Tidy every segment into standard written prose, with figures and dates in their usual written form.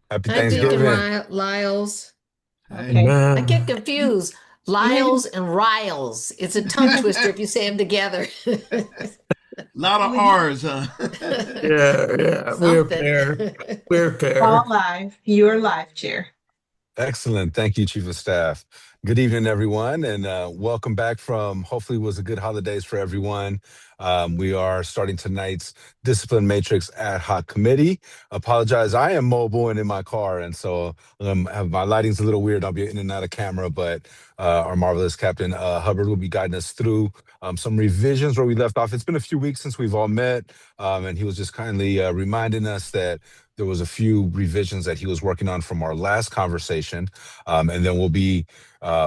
Happy Hi, Deacon Thanksgiving. Lyles. Okay. I Amen. get confused. Lyles and Riles. It's a tongue twister if you say them together. Lot of We R's, huh? Yeah, yeah, we're a Something. pair. We're a all pair. live. You're live, Chair. Excellent. Thank you, Chief of Staff. Good evening, everyone, and welcome back from hopefully it was a good holidays for everyone. We are starting tonight's Discipline Matrix Ad Hoc Committee. Apologize, I am mobile and in my car, and so my lighting's a little weird. I'll be in and out of camera, but our marvelous Captain Hubbard will be guiding us through some revisions where we left off. It's been a few weeks since we've all met, and he was just kindly reminding us that there was a few revisions that he was working on from our last conversation, and then we'll be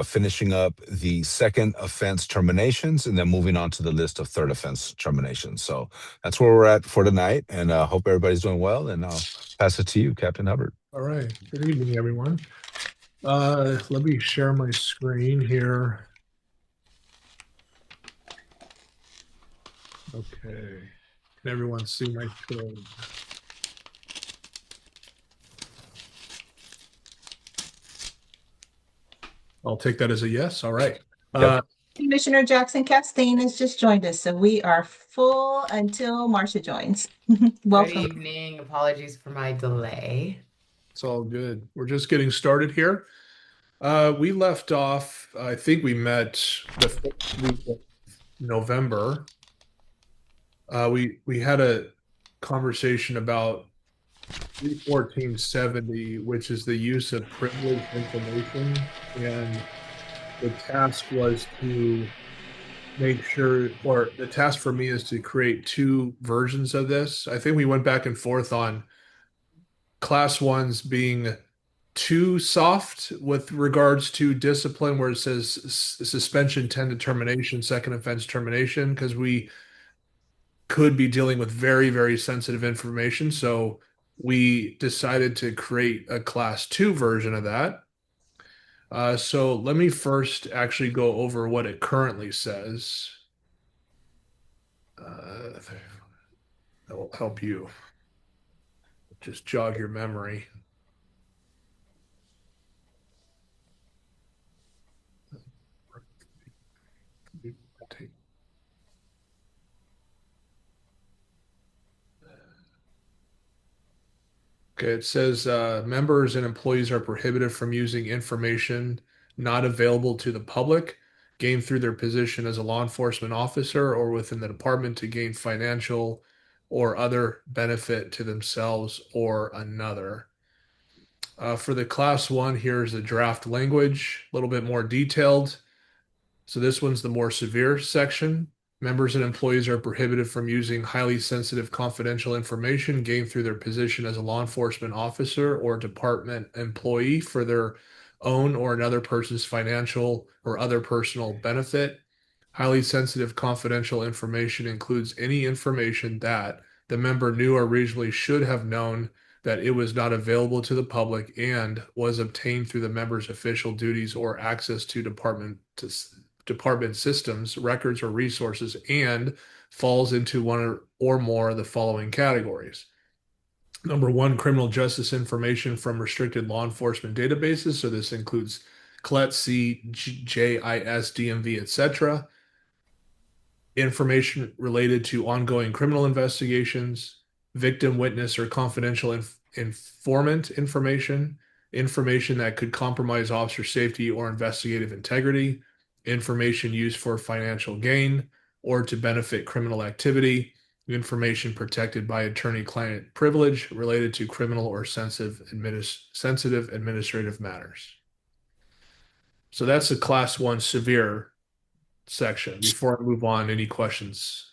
finishing up the second offense terminations, and then moving on to the list of third offense terminations. So that's where we're at for tonight, and hope everybody's doing well. And I'll pass it to you, Captain Hubbard. All right. Good evening, everyone. Let me share my screen here. Okay. Can everyone see my screen? I'll take that as a yes. All right. Yep. Commissioner Jackson Castaigne has just joined us, so we are full until Marcia joins. Good Welcome. evening. Apologies for my delay. It's all good. We're just getting started here. We left off, I think we met the first week of November. We had a conversation about 31470, which is the use of privileged information, and the task was to make sure, or the task for me is to create two versions of this. I think we went back and forth on class ones being too soft with regards to discipline, where it says suspension 10 to termination, second offense termination, because we could be dealing with very, very sensitive information. So we decided to create a class two version of that. So let me first actually go over what it currently says. That will help you just jog your memory. Okay, it says members and employees are prohibited from using information not available to the public gained through their position as a law enforcement officer or within the department to gain financial or other benefit to themselves or another. For the class one, here's the draft language, a little bit more detailed. So this one's the more severe section. Members and employees are prohibited from using highly sensitive confidential information gained through their position as a law enforcement officer or department employee for their own or another person's financial or other personal benefit. Highly sensitive confidential information includes any information that the member knew or reasonably should have known that it was not available to the public and was obtained through the member's official duties or access to department systems, records, or resources, and falls into one or more of the following categories. Number one, criminal justice information from restricted law enforcement databases. So this includes CLET, JIS, DMV, etc. Information related to ongoing criminal investigations, victim, witness, or confidential informant information, information that could compromise officer safety or investigative integrity, information used for financial gain or to benefit criminal activity, information protected by attorney-client privilege related to criminal or sensitive administrative matters. So that's a class one severe section. Before I move on, any questions?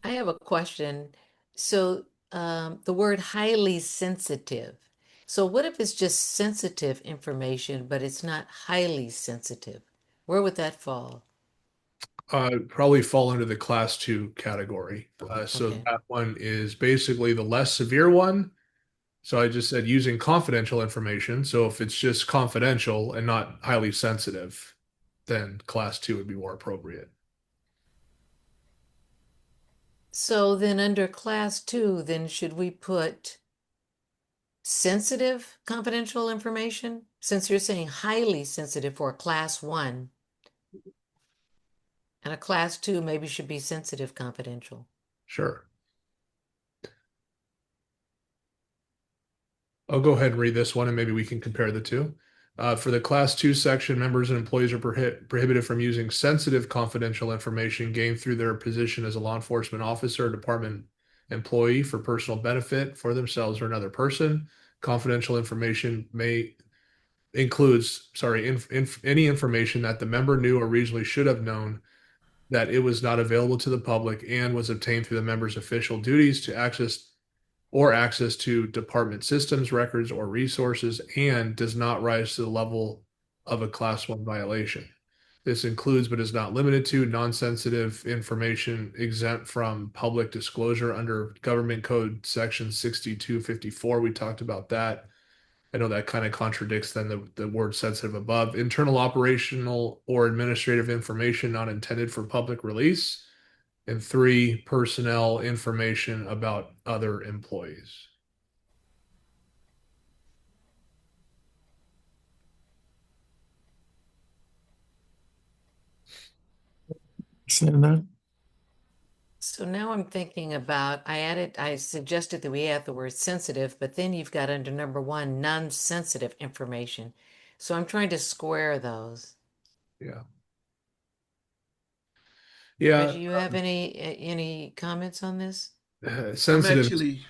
I have a question. So, the word highly sensitive. So, what if it's just sensitive information, but it's not highly sensitive? Where would that fall? Probably fall under the class two category. So Okay. that one is basically the less severe one. So I just said using confidential information. So if it's just confidential and not highly sensitive, then class two would be more appropriate. So then under class two, then should we put sensitive confidential information? Since you're saying highly sensitive for a class 1, and a class 2 maybe should be sensitive confidential. Sure. I'll go ahead and read this one and maybe we can compare the two. For the Class 2 section, members and employees are prohibited from using sensitive confidential information gained through their position as a law enforcement officer or department employee for personal benefit for themselves or another person. Confidential information includes, any information that the member knew or reasonably should have known that it was not available to the public and was obtained through the member's official duties to access to department systems, records, or resources, and does not rise to the level of a Class 1 violation. This includes, but is not limited to, non-sensitive information exempt from public disclosure under Government Code Section 6254. We talked about that. I know that kind of contradicts then the word sensitive above. Internal operational or administrative information not intended for public release. And 3, personnel information about other employees. Understand that? So now I'm thinking about, I suggested that we add the word sensitive, but then you've got under number 1, non-sensitive information. So I'm trying to square those. Yeah. Reggie, Yeah. you have any comments on this? I'm Sensitive. actually,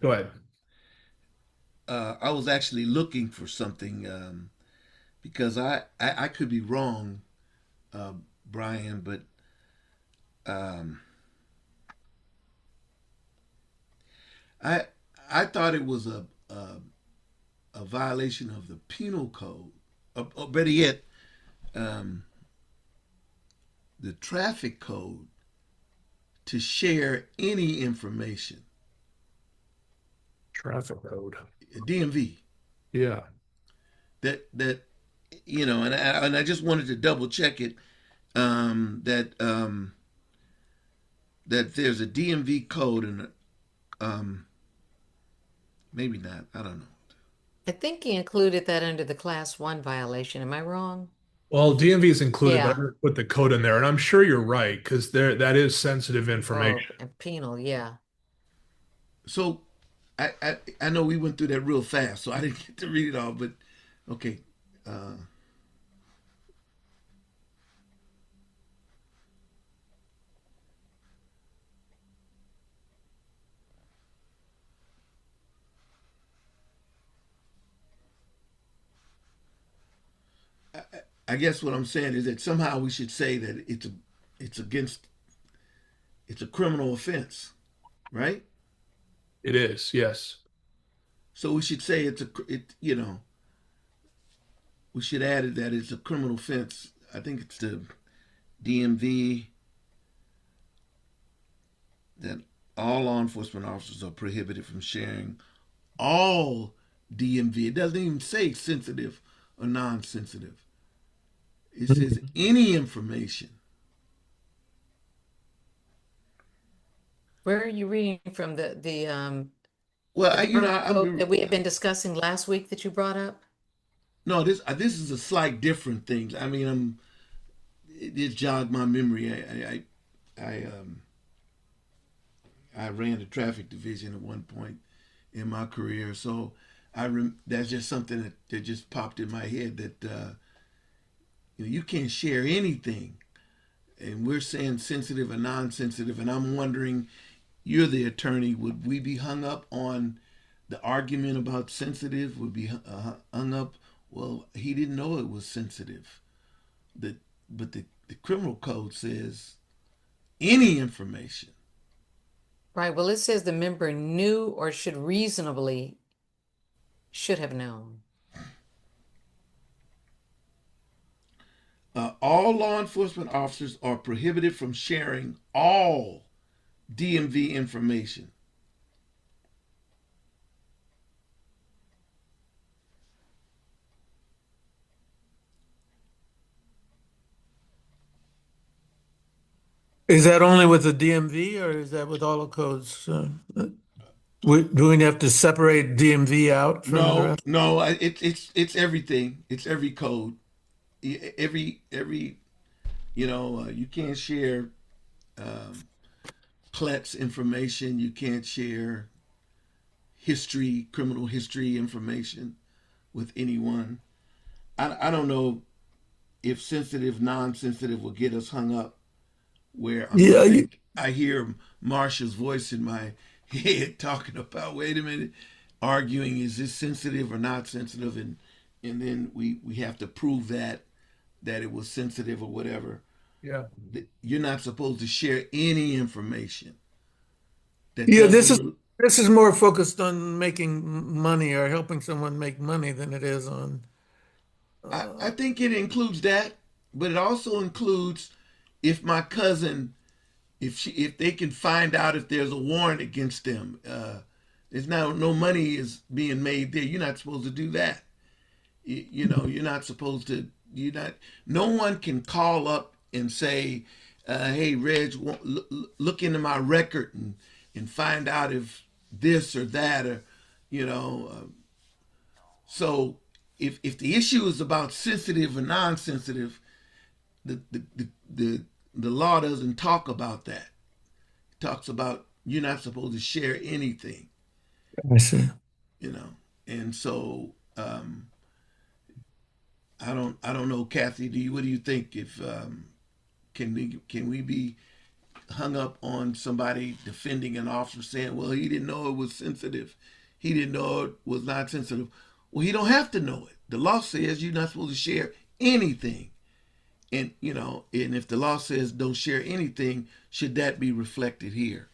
Go ahead. I was actually looking for something because I could be wrong, Brian, but um, I I thought it was a violation of the penal code, or better yet, um, the traffic code to share any information. Traffic code. DMV. Yeah. That and I just wanted to double check it. That there's a DMV code and maybe not. I don't know. I think he included that under the class 1 violation. Am I wrong? Well, DMV is included, but Yeah. I'm going to put the code in there, and I'm sure you're right because that is sensitive Oh, information. and penal, yeah. So I know we went through that real fast, so I didn't get to read it all. But okay. I guess what I'm saying is that somehow we should say that it's a criminal offense, right? It is, yes. So we should say we should add it that it's a criminal offense. I think it's the DMV that all law enforcement officers are prohibited from sharing all DMV. It doesn't even say sensitive or non-sensitive. It says any information. Where are you reading from the Well, code that we had been discussing last week that you brought up? No, this is a slight different thing. I mean, it just jogged my memory. I ran the traffic division at one point in my career, so that's just something that just popped in my head that you can't share anything, and we're saying sensitive or non-sensitive, and I'm wondering, you're the attorney, would we be hung up on the argument about sensitive? Would be hung up? Well, he didn't know it was sensitive. But the criminal code says any information. Right. Well, it says the member knew or should have known. All law enforcement officers are prohibited from sharing all DMV information. Is that only with the DMV or is that with all the codes? Do we have to separate DMV out from the No, rest? no, it's everything. It's every code. Every you can't share um, Clet's information. You can't share criminal history information with anyone. I don't know if sensitive, non-sensitive will get us hung up. Where Yeah, I hear Marsha's voice in my head talking about, wait a minute, arguing is this sensitive or not sensitive, and then we have to prove that it was sensitive or whatever. Yeah. You're not supposed to share any information that yeah. doesn't. This is more focused on making money or helping someone make money than it is on. I think it includes that, but it also includes if my cousin, if they can find out if there's a warrant against them. There's no money is being made there. You're not supposed to do that. You're not supposed to. You're not. No one can call up and say, "Hey, Reg, look into my record and find out if this or that or you know." So if the issue is about sensitive or non-sensitive, the the the the, the law doesn't talk about that. It talks about you're not supposed to share anything. I see. You know, and so I don't know, Kathy. What do you think? If can we be hung up on somebody defending an officer saying, well, he didn't know it was sensitive, he didn't know it was not sensitive. Well, he don't have to know it. The law says you're not supposed to share anything, and if the law says don't share anything, should that be reflected here?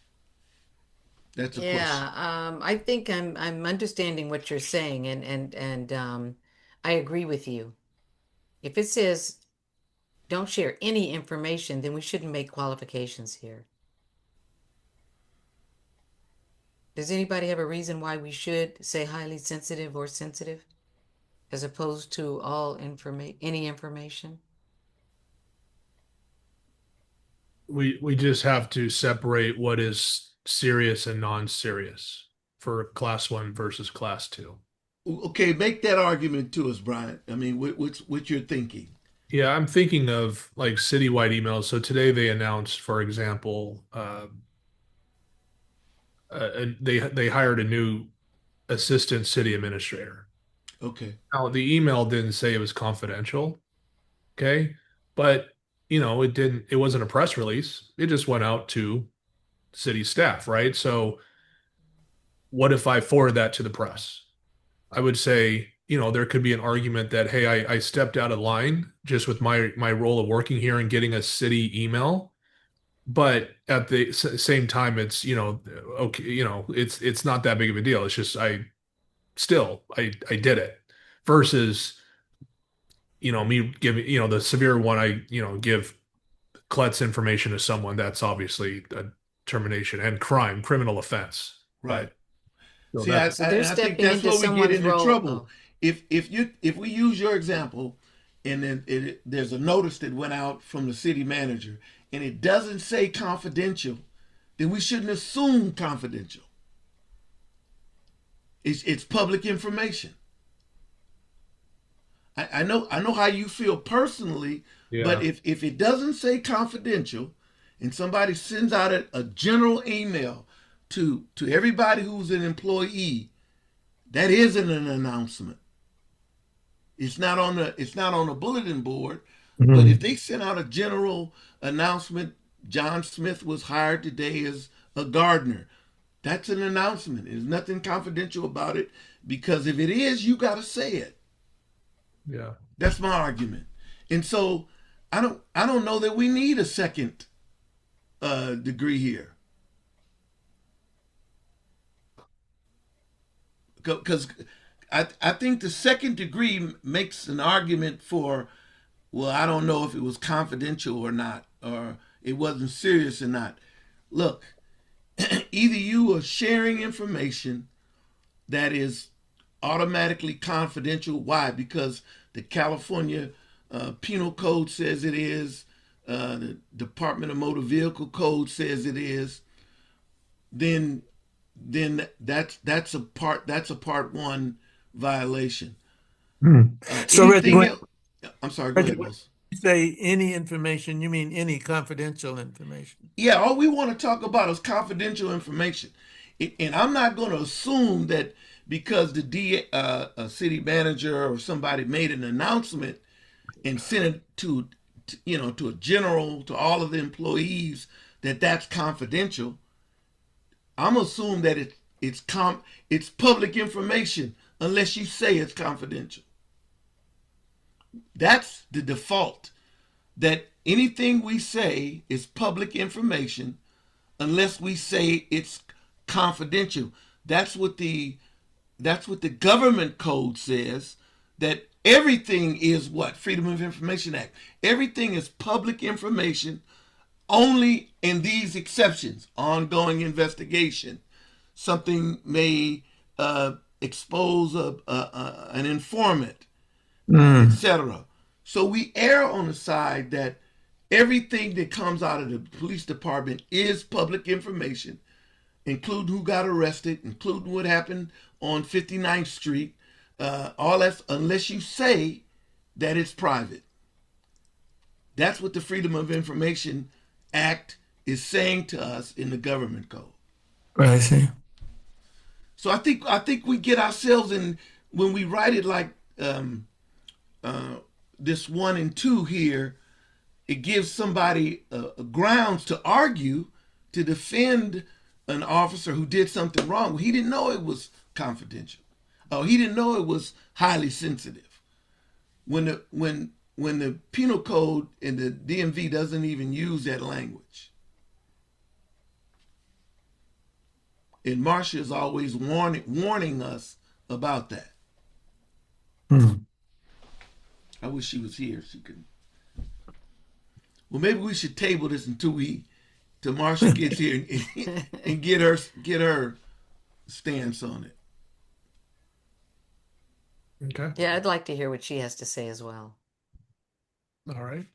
That's a question. Yeah, I think I'm understanding what you're saying, and I agree with you. If it says don't share any information, then we shouldn't make qualifications here. Does anybody have a reason why we should say highly sensitive or sensitive as opposed to all any information? We just have to separate what is serious and non-serious for class one versus class two. Okay, make that argument to us, Brian. I mean, what you're thinking? Yeah, I'm thinking of like citywide emails. So today they announced, for example, they hired a new assistant city administrator. Okay, Now the email didn't say it was confidential, okay? But it wasn't a press release. It just went out to city staff, right? So what if I forward that to the press? I would say, there could be an argument that, hey, I stepped out of line just with my role of working here and getting a city email. But at the same time, it's, okay, it's not that big of a deal. It's just I did it versus, me giving, the severe one, give Klet's information to someone that's obviously a termination and criminal offense. right. But so See, I, that's So they're I I think stepping that's into where we get someone's into role. trouble. Oh, If we use your example, and then there's a notice that went out from the city manager, and it doesn't say confidential, then we shouldn't assume confidential. It's public information. I know how you feel personally, but yeah. if it doesn't say confidential, and somebody sends out a general email to everybody who's an employee, that isn't an announcement. It's not on the bulletin board. But if Mhm. they sent out a general announcement, John Smith was hired today as a gardener. That's an announcement. There's nothing confidential about it, because if it is, you got to say it. Yeah. That's my argument. And so I don't know that we need a second degree here, because I think the second degree makes an argument for, well, I don't know if it was confidential or not, or it wasn't serious or not. Look, either you are sharing information that is automatically confidential. Why? Because the California Penal Code says it is, the Department of Motor Vehicle Code says it is. Then then that's a part one violation. So Reggie, Anything else? I'm sorry. Go Reggie, ahead, when Wilson. you say any information, you mean any confidential information? Yeah, all we want to talk about is confidential information, and I'm not going to assume that because a city manager or somebody made an announcement and sent it to a general, to all of the employees, that that's confidential. I'm assuming that it's public information unless you say it's confidential. That's the default. That anything we say is public information unless we say it's confidential. That's what the government code says, that everything is what? Freedom of Information Act. Everything is public information only in these exceptions. Ongoing investigation. Something may expose an informant, Mm. etc. So we err on the side that everything that comes out of the police department is public information, including who got arrested, including what happened on 59th Street, all that, unless you say that it's private. That's what the Freedom of Information Act is saying to us in the government code. I see. So I think we get ourselves in when we write it like uh, this 1 and 2 here. It gives somebody grounds to argue to defend an officer who did something wrong. He didn't know it was confidential. Oh, he didn't know it was highly sensitive. When the penal code and the DMV doesn't even use that language. And Marcia is always warning us about that. Mm. I wish she was here. She could. Well, maybe we should table this until Marcia gets here and get her stance on it. Okay. Yeah, I'd like to hear what she has to say as well. All right.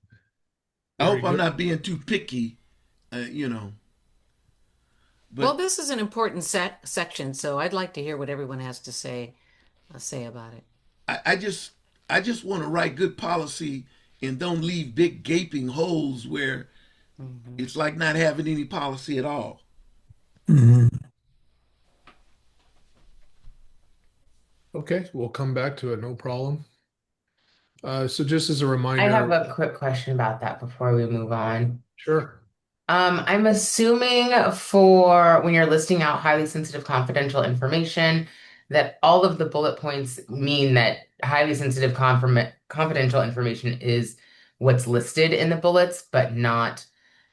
I Very hope I'm good. not being too picky, Well, But this is an important section, so I'd like to hear what everyone has to say about it. I just want to write good policy and don't leave big gaping holes where Hmm. it's like not having any policy at all. Mm. Okay, we'll come back to it, no problem. So just as a I have reminder, a quick question about that before we move on. sure. I'm assuming for when you're listing out highly sensitive confidential information, that all of the bullet points mean that highly sensitive confidential information is what's listed in the bullets, but not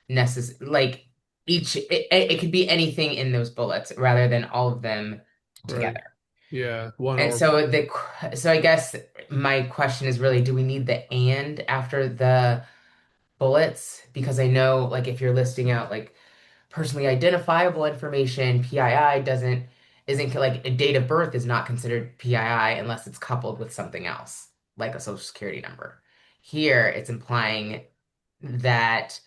necessarily like it could be anything in those bullets rather than all of them Right. together. Yeah, one And or so I guess my question is really, do we need the and after the bullets? Because I know like if you're listing out like personally identifiable information, PII isn't like a date of birth is not considered PII unless it's coupled with something else, like a social security number. Here it's implying that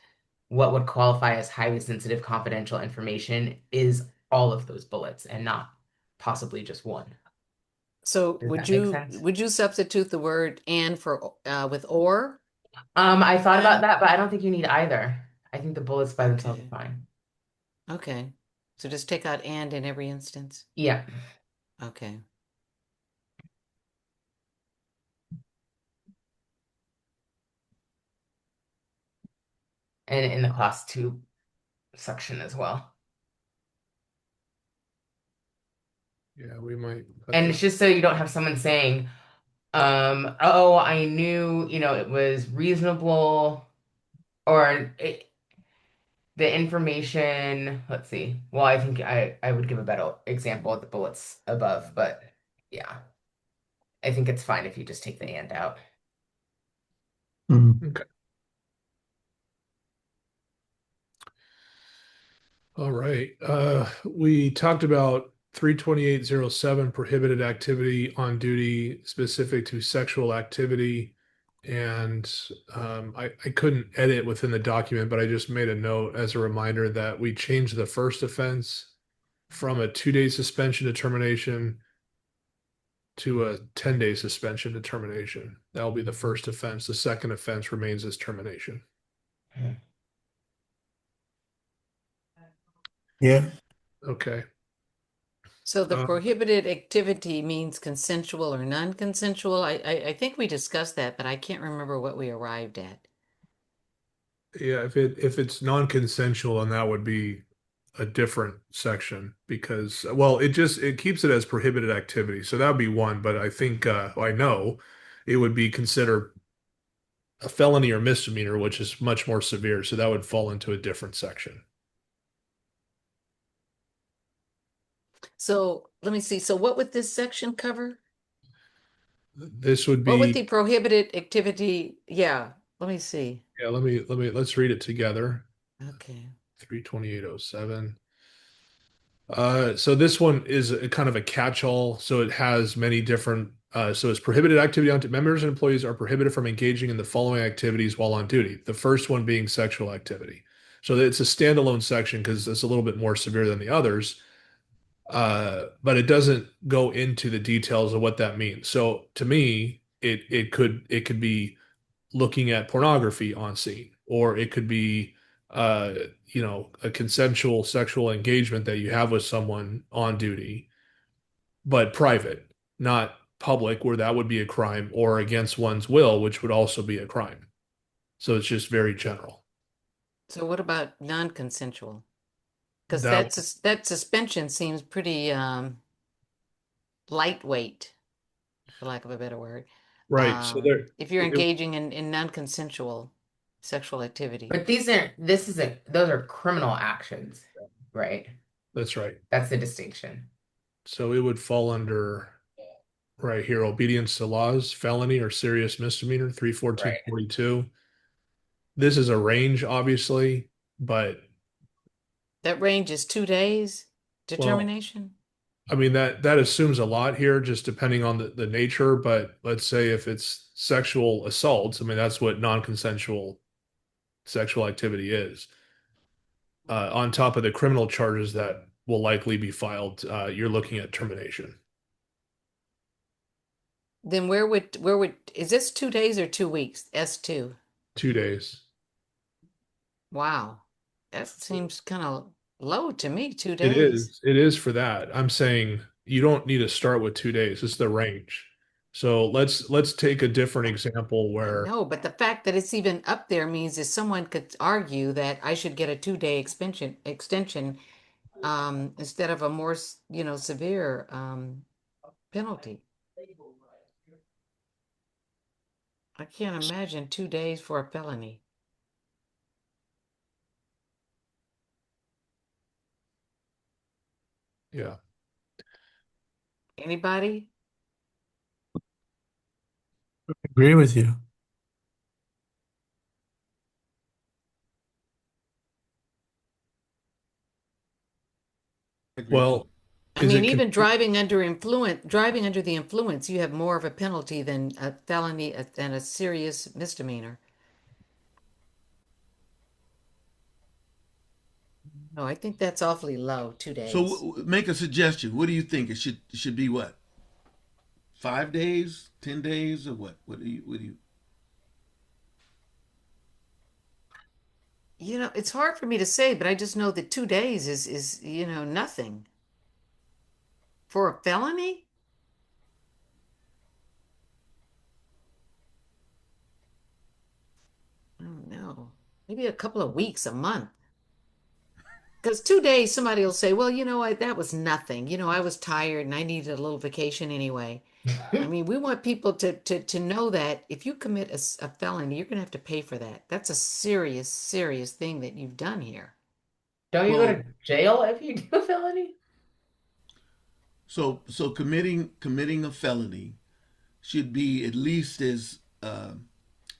what would qualify as highly sensitive confidential information is all of those bullets and not possibly just one. So Does that make sense? would you substitute the word and for with or? I thought about Then? that, but I don't think you need either. I think the bullets by themselves are Okay. fine. Okay. So just take out and in every instance. Yeah. Okay. And in the class two section as well. yeah, we might cut And it's that. just so you don't have someone saying, oh, I knew, it was reasonable or the information, let's see. Well, I think I would give a better example of the bullets above, but yeah, I think it's fine if you just take the and out. Mm. Okay. All right. We talked about 32807 prohibited activity on duty specific to sexual activity. And I couldn't edit within the document, but I just made a note as a reminder that we changed the first offense from a 2-day suspension to termination to a 10-day suspension to termination. That will be the first offense. The second offense remains as termination. Yeah. Okay. So the Uh, prohibited activity means consensual or non-consensual. I think we discussed that, but I can't remember what we arrived at. yeah, if it's non-consensual, then that would be a different section because well, it keeps it as prohibited activity. So that would be one, but I think I know it would be considered a felony or misdemeanor, which is much more severe. So that would fall into a different section. So let me see. So what would this section cover? This would What would be the prohibited activity? Yeah, let me see. yeah, let's read it together. Okay. 32807. So this one is a kind of a catch-all. So it has many different. So it's prohibited activity on members and employees are prohibited from engaging in the following activities while on duty. The first one being sexual activity. So it's a standalone section because it's a little bit more severe than the others. But it doesn't go into the details of what that means. So to me, it could be looking at pornography on scene, or it could be a consensual sexual engagement that you have with someone on duty, but private, not public, where that would be a crime, or against one's will, which would also be a crime. So it's just very general. So what about non-consensual? Because That that suspension seems pretty lightweight, for lack of a better word. right. So there, If you're it, engaging in non-consensual sexual activity. But those are criminal actions, right? that's right. That's the distinction. So it would fall under right here, obedience to laws, felony or serious misdemeanor, Right. 31442. This is a range, obviously, but That range is 2 days well, determination. I mean that assumes a lot here, just depending on the nature. But let's say if it's sexual assaults, I mean that's what non-consensual sexual activity is. On top of the criminal charges that will likely be filed, you're looking at termination. Then where would is this 2 days or 2 weeks? S2. 2 days. Wow. That seems kind of low to me, two It days. is. It is for that. I'm saying you don't need to start with 2 days. It's the range. So let's take a different example I where know, but the fact that it's even up there means that someone could argue that I should get a 2 day extension instead of a more, severe penalty. I can't imagine 2 days for a felony. yeah. Anybody? Agree with you. I agree too. Well, I is mean, it con even driving under the influence, you have more of a penalty than a felony than a serious misdemeanor. No, I think that's awfully low, 2 days. So make a suggestion. What do you think? It should be what? 5 days, 10 days, or what? What do you? It's hard for me to say, but I just know that 2 days is nothing. For a felony? I don't know. Maybe a couple of weeks, a month. Because 2 days, somebody will say, well, that was nothing. I was tired and I needed a little vacation anyway. I mean, we want people to know that if you commit a felony, you're going to have to pay for that. That's a serious, serious thing that you've done here. Don't you go Well, to jail if you do a felony? so committing a felony should be at least as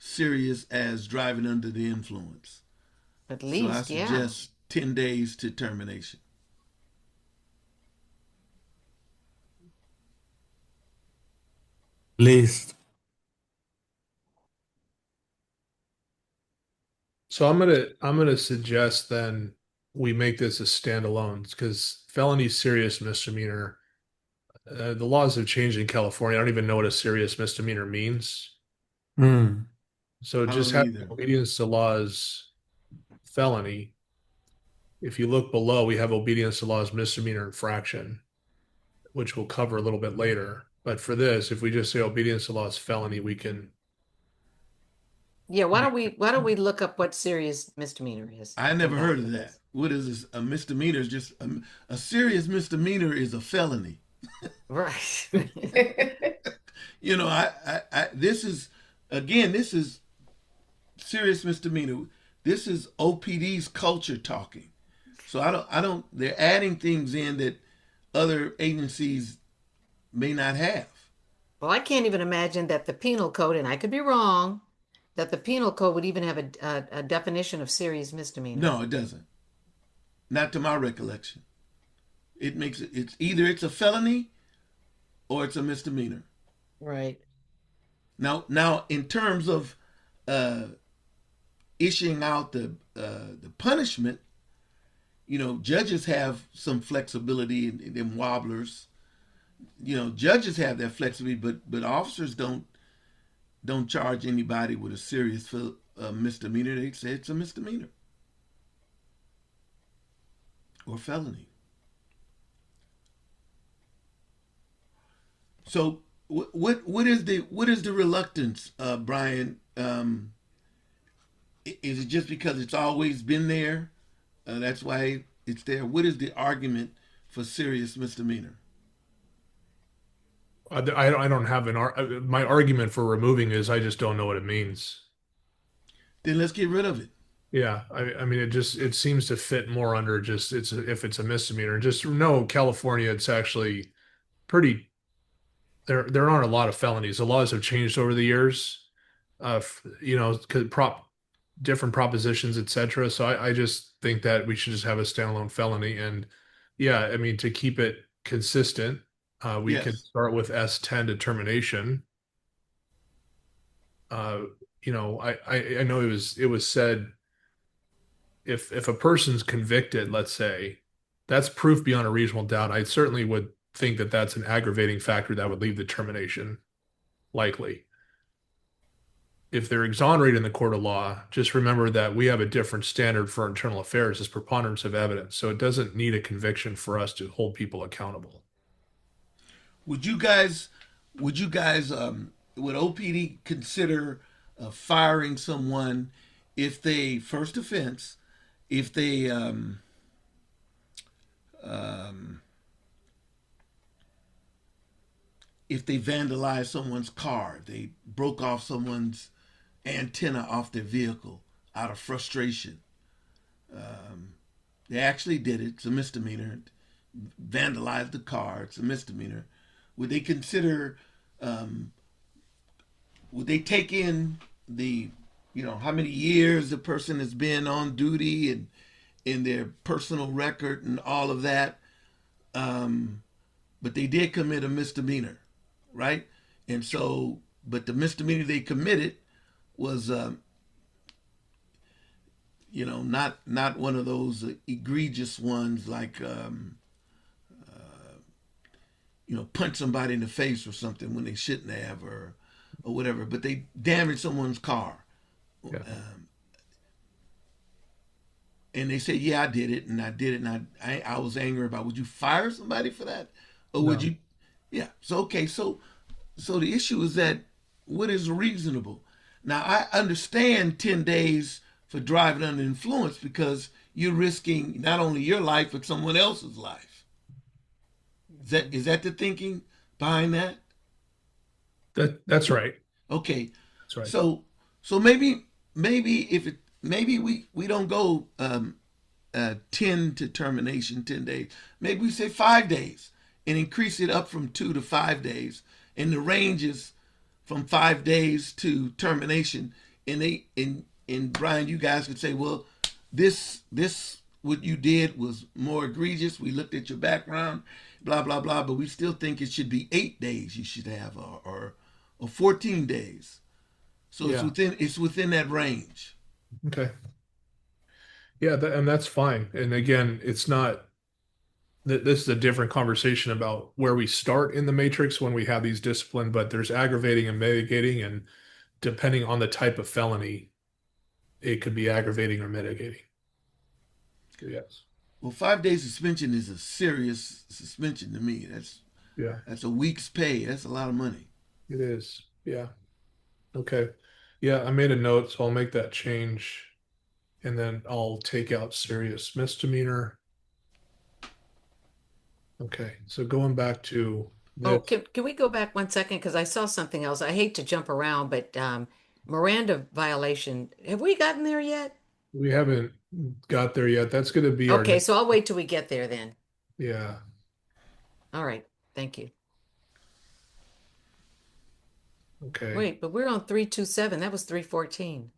serious as driving under the influence. At So I least, yeah. suggest 10 days to termination. Least. so I'm gonna suggest then we make this a standalone because felony serious misdemeanor, the laws have changed in California. I don't even know what a serious misdemeanor means. Hmm. So I just don't having either. obedience to laws felony. If you look below, we have obedience to laws misdemeanor infraction, which we'll cover a little bit later. But for this, if we just say obedience to laws felony, we can Yeah, make why don't we look up what serious misdemeanor is I and never go heard for of that. this? What is this? A misdemeanor is just a serious misdemeanor is a felony. Right. You know, this is again, this is serious misdemeanor. This is OPD's culture talking. So I don't. They're adding things in that other agencies may not have. Well, I can't even imagine that the penal code, and I could be wrong, that the penal code would even have a definition of serious misdemeanor. No, it doesn't. Not to my recollection. It makes it. It's either it's a felony or it's a misdemeanor. Right. Now, in terms of uh, issuing out the punishment, you know, judges have some flexibility in them wobblers. You know, judges have that flexibility, but officers don't charge anybody with a serious misdemeanor. They say it's a misdemeanor or felony. So what is the reluctance, Brian? Is it just because it's always been there? That's why it's there. What is the argument for serious misdemeanor? I don't have my argument for removing is I just don't know what it means. Then let's get rid of it. Yeah, I mean it seems to fit more under just it's if it's a misdemeanor. Just no, California, it's actually pretty there aren't a lot of felonies. The laws have changed over the years. You know, 'cause different propositions, etc. So I just think that we should just have a standalone felony. And yeah, I mean to keep it consistent, we could Yes. start with S10 determination. Uh, you know, I know it was said if a person's convicted, let's say, that's proof beyond a reasonable doubt. I certainly would think that that's an aggravating factor that would leave the termination likely. If they're exonerated in the court of law, just remember that we have a different standard for internal affairs as preponderance of evidence. So it doesn't need a conviction for us to hold people accountable. Would you guys would OPD consider firing someone if they first offense if they um, if they vandalized someone's car, they broke off someone's antenna off their vehicle out of frustration. They actually did it. It's a misdemeanor. Vandalized the car. It's a misdemeanor. Would they consider? Um, would they take in the, you know, how many years the person has been on duty and in their personal record and all of that? Um, but they did commit a misdemeanor, right? And so, but the misdemeanor they committed was, you know, not one of those egregious ones like, you know, punch somebody in the face or something when they shouldn't have, or whatever. But they damaged someone's car, Yeah. and they say, "Yeah, I did it, and I did it, and I was angry about. Would you fire somebody for that, or would No. you? Yeah. So okay. So the issue is that what is reasonable? Now I understand 10 days for driving under influence because you're risking not only your life but someone else's life. Is that the thinking behind that? That's right. Okay. That's right. So maybe if it maybe we don't go 10 to termination 10 days. Maybe we say 5 days and increase it up from 2 to 5 days, and the range is from 5 days to termination. And and Brian, you guys could say, well, this what you did was more egregious. We looked at your background, blah blah blah, but we still think it should be 8 days. You should have or 14 days. So Yeah. it's within that range. Okay. Yeah, and that's fine. And again, it's not that this is a different conversation about where we start in the matrix when we have these discipline, but there's aggravating and mitigating, and depending on the type of felony, it could be aggravating or mitigating. Yes. Well, 5 days suspension is a serious suspension to me. Yeah, That's a week's pay. That's a lot of money. it is. Yeah. Okay. Yeah, I made a note, so I'll make that change and then I'll take out serious misdemeanor. Okay. So going back to Oh, this, can we go back 1 second? Because I saw something else. I hate to jump around, but Miranda violation, have we gotten there yet? we haven't got there yet. That's going to be our Okay, next. so I'll wait till we get there then. Yeah. All right, thank you. Okay. Wait, but we're on 327. That was 314.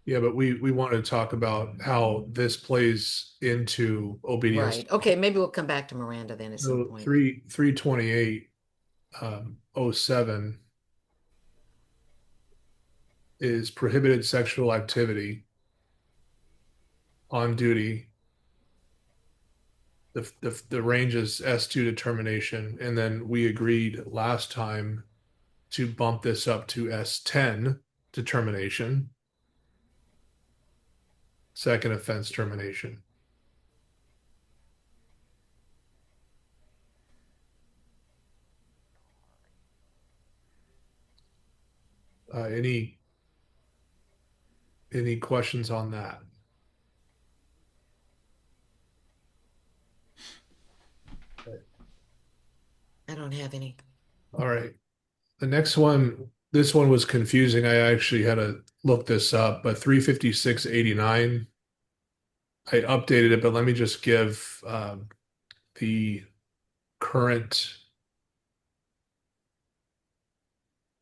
Yeah, but we want to talk about how this plays into obedience. Right. Okay, maybe we'll come back to Miranda then at some So point. 328 07 is prohibited sexual activity on duty. The range is S2 determination, and then we agreed last time to bump this up to S10 determination, second offense termination. Any questions on that? I don't have any. All right. The next one, this one was confusing. I actually had to look this up, but 35689, I updated it, but let me just give the current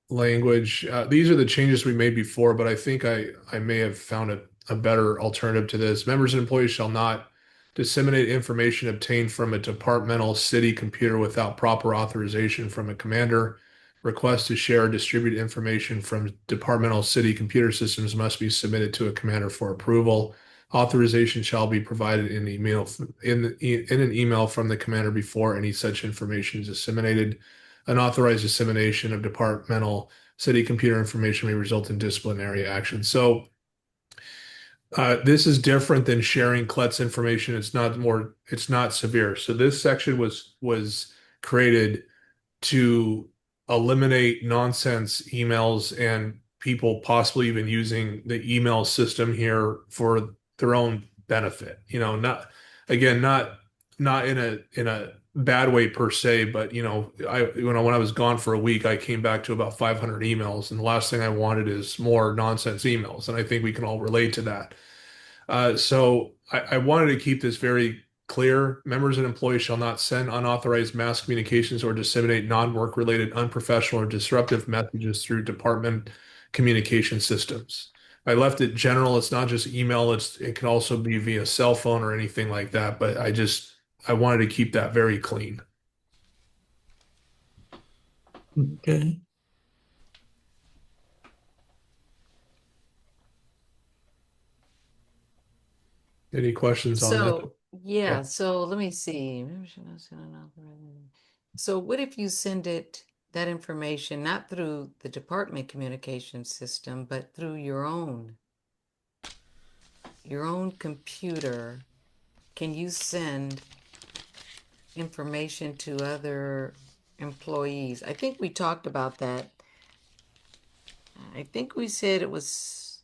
language. These are the changes we made before, but I think I may have found a better alternative to this. Members and employees shall not disseminate information obtained from a departmental city computer without proper authorization from a commander. Requests to share or distribute information from departmental city computer systems must be submitted to a commander for approval. Authorization shall be provided in an email from the commander before any such information is disseminated. Unauthorized dissemination of departmental city computer information may result in disciplinary action. So this is different than sharing CLETS information. It's not severe. So this section was created to eliminate nonsense emails and people possibly even using the email system here for their own benefit. Not in a bad way per se, but when I was gone for a week, I came back to about 500 emails, and the last thing I wanted is more nonsense emails, and I think we can all relate to that. So I wanted to keep this very clear. Members and employees shall not send unauthorized mass communications or disseminate non-work related, unprofessional, or disruptive messages through department communication systems. I left it general. It's not just email. It can also be via cell phone or anything like that. But I wanted to keep that very clean. Okay. Any questions on that? So, yeah, so let me see. So what if you send that information not through the department communication system, but through your own computer? Can you send information to other employees? I think we talked about that. I think we said it was,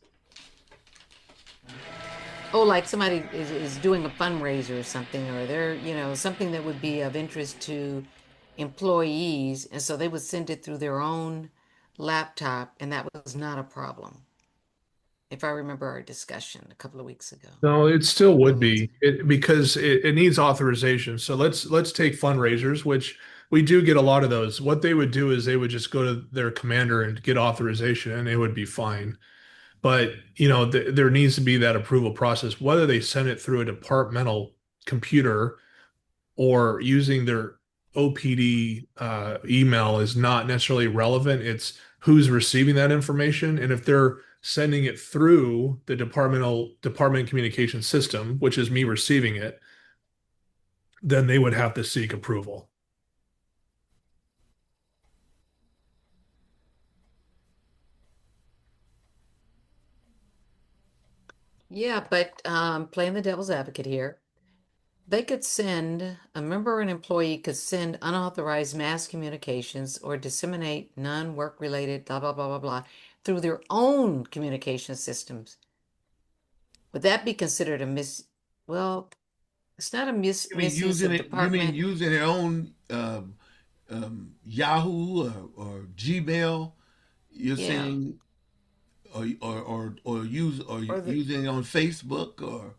oh, like somebody is doing a fundraiser or something, or they're, something that would be of interest to employees. And so they would send it through their own laptop, and that was not a problem, if I remember our discussion a couple of weeks ago. No, it still Couple would of months be ago. because it needs authorization. So let's take fundraisers, which we do get a lot of those. What they would do is they would just go to their commander and get authorization, and it would be fine. But there needs to be that approval process, whether they send it through a departmental computer or using their OPD email is not necessarily relevant. It's who's receiving that information, and if they're sending it through the department communication system, which is me receiving it, then they would have to seek approval. Yeah, but playing the devil's advocate here, they could send, a member or an employee could send unauthorized mass communications or disseminate non-work related blah, blah, blah, blah, blah through their own communication systems. Would that be considered a well, it's not a misuse of You mean department. using their own Yahoo or Gmail? You're Yeah. saying, or use or Or the using it on Facebook or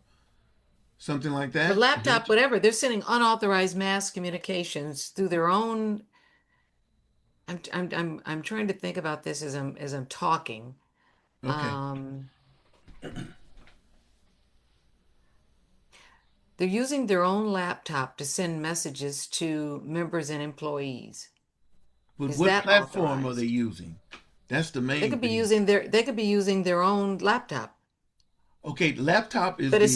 something like or that? Is that laptop, what you, whatever. They're sending unauthorized mass communications through their own. I'm trying to think about this as I'm talking. okay? Um, they're using their own laptop to send messages to members and employees. But Is what that platform are they authorized? using? That's the They main could be thing. using their own laptop. Okay, laptop is But the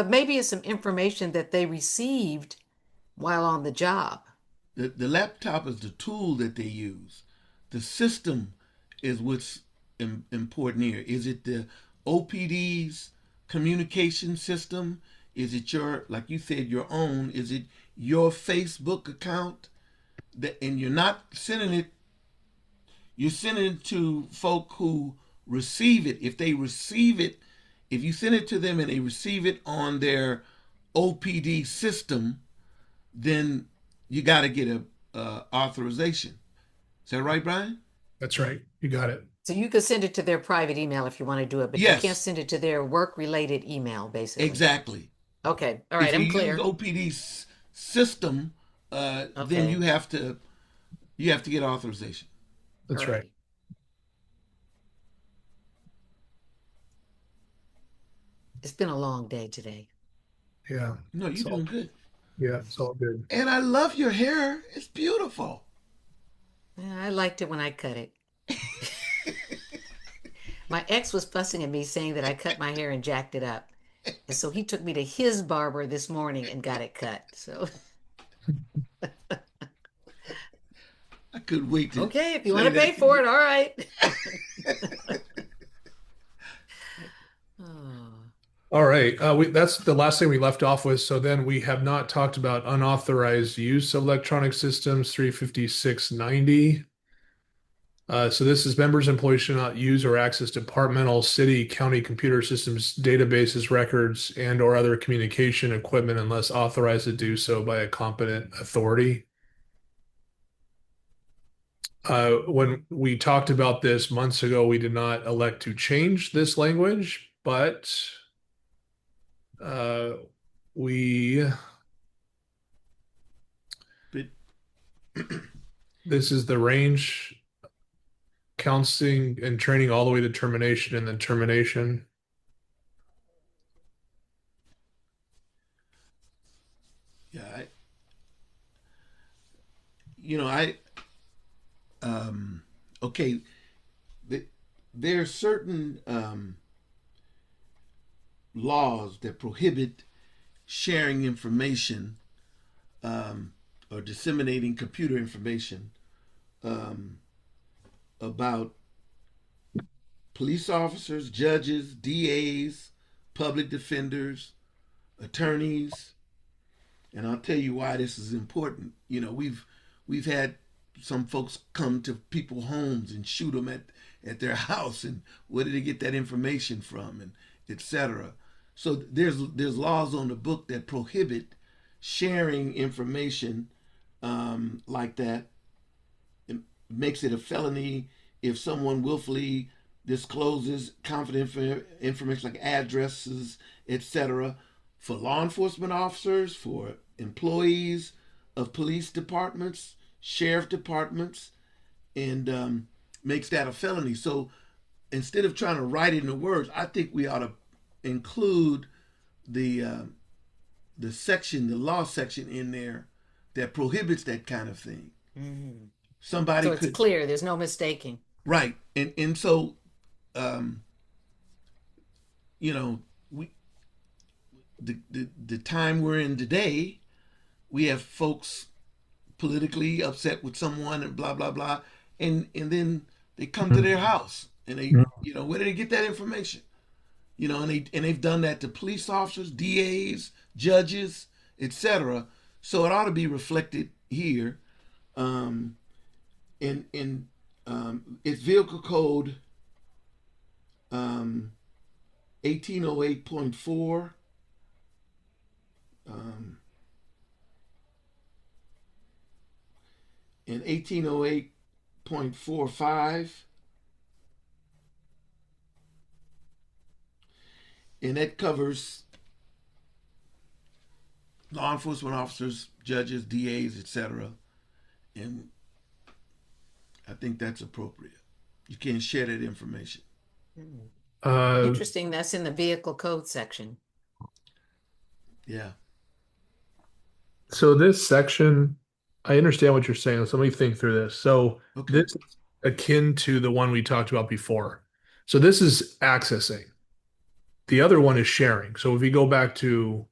maybe it's some information that they received while on the job. the laptop is the tool that they use. The system is what's important here. Is it the OPD's communication system? Is it your, like you said, your own? Is it your Facebook account? That, and you're not sending it. You're sending it to folk who receive it. If they receive it, if you send it to them and they receive it on their OPD system, then you got to get a authorization. Is that right, Brian? That's right. You got it. So you could send it to their private email if you want to do it, but you can't Yes, send it to their work-related email, basically. exactly. Okay. All right, If you I'm use clear. OPD's system, then Okay. you have to get authorization. All That's right. right. It's been a long day today. Yeah. No, you're It's all doing good. yeah, it's all good. And I love your hair. It's beautiful. Yeah, I liked it when I cut it. My ex was fussing at me saying that I cut my hair and jacked it up. And so he took me to his barber this morning and got it cut. So, I couldn't wait to okay, if you want say to pay that to for you. it, all right. Oh, All right. That's the last thing we left off with. So then we have not talked about unauthorized use of electronic systems, 35690. So this is members, employees should not use or access departmental, city, county computer systems, databases, records, and or other communication equipment unless authorized to do so by a competent authority. When we talked about this months ago, we did not elect to change this language, but uh, we But this is the range counseling and training all the way to termination and then termination. yeah, I okay. There are certain laws that prohibit sharing information or disseminating computer information um, about police officers, judges, DAs, public defenders, attorneys, and I'll tell you why this is important. We've had some folks come to people's homes and shoot them at their house, and where did they get that information from, and etc. So there's laws on the book that prohibit sharing information like that. It makes it a felony if someone willfully discloses confidential information like addresses, etc., for law enforcement officers, for employees of police departments, sheriff departments, and makes that a felony. So instead of trying to write it in the words, I think we ought to include the uh, the law section in there that prohibits that kind of thing. mhm. Somebody So it's could clear. There's no mistaking. right, and so um, you know, we the time we're in today, we have folks politically upset with someone and blah blah blah, and then they come to their house and they, where do they get that information? And they've done that to police officers, DAs, judges, etc. So it ought to be reflected here. In It's vehicle code 1808.4. And 1808.45, and that covers law enforcement officers, judges, DAs, etc. And I think that's appropriate. You can't share that information. Interesting, that's in the vehicle code section. Yeah. So this section, I understand what you're saying. So let me think through this. So Okay. this is akin to the one we talked about before. So this is accessing. The other one is sharing. So if we go back to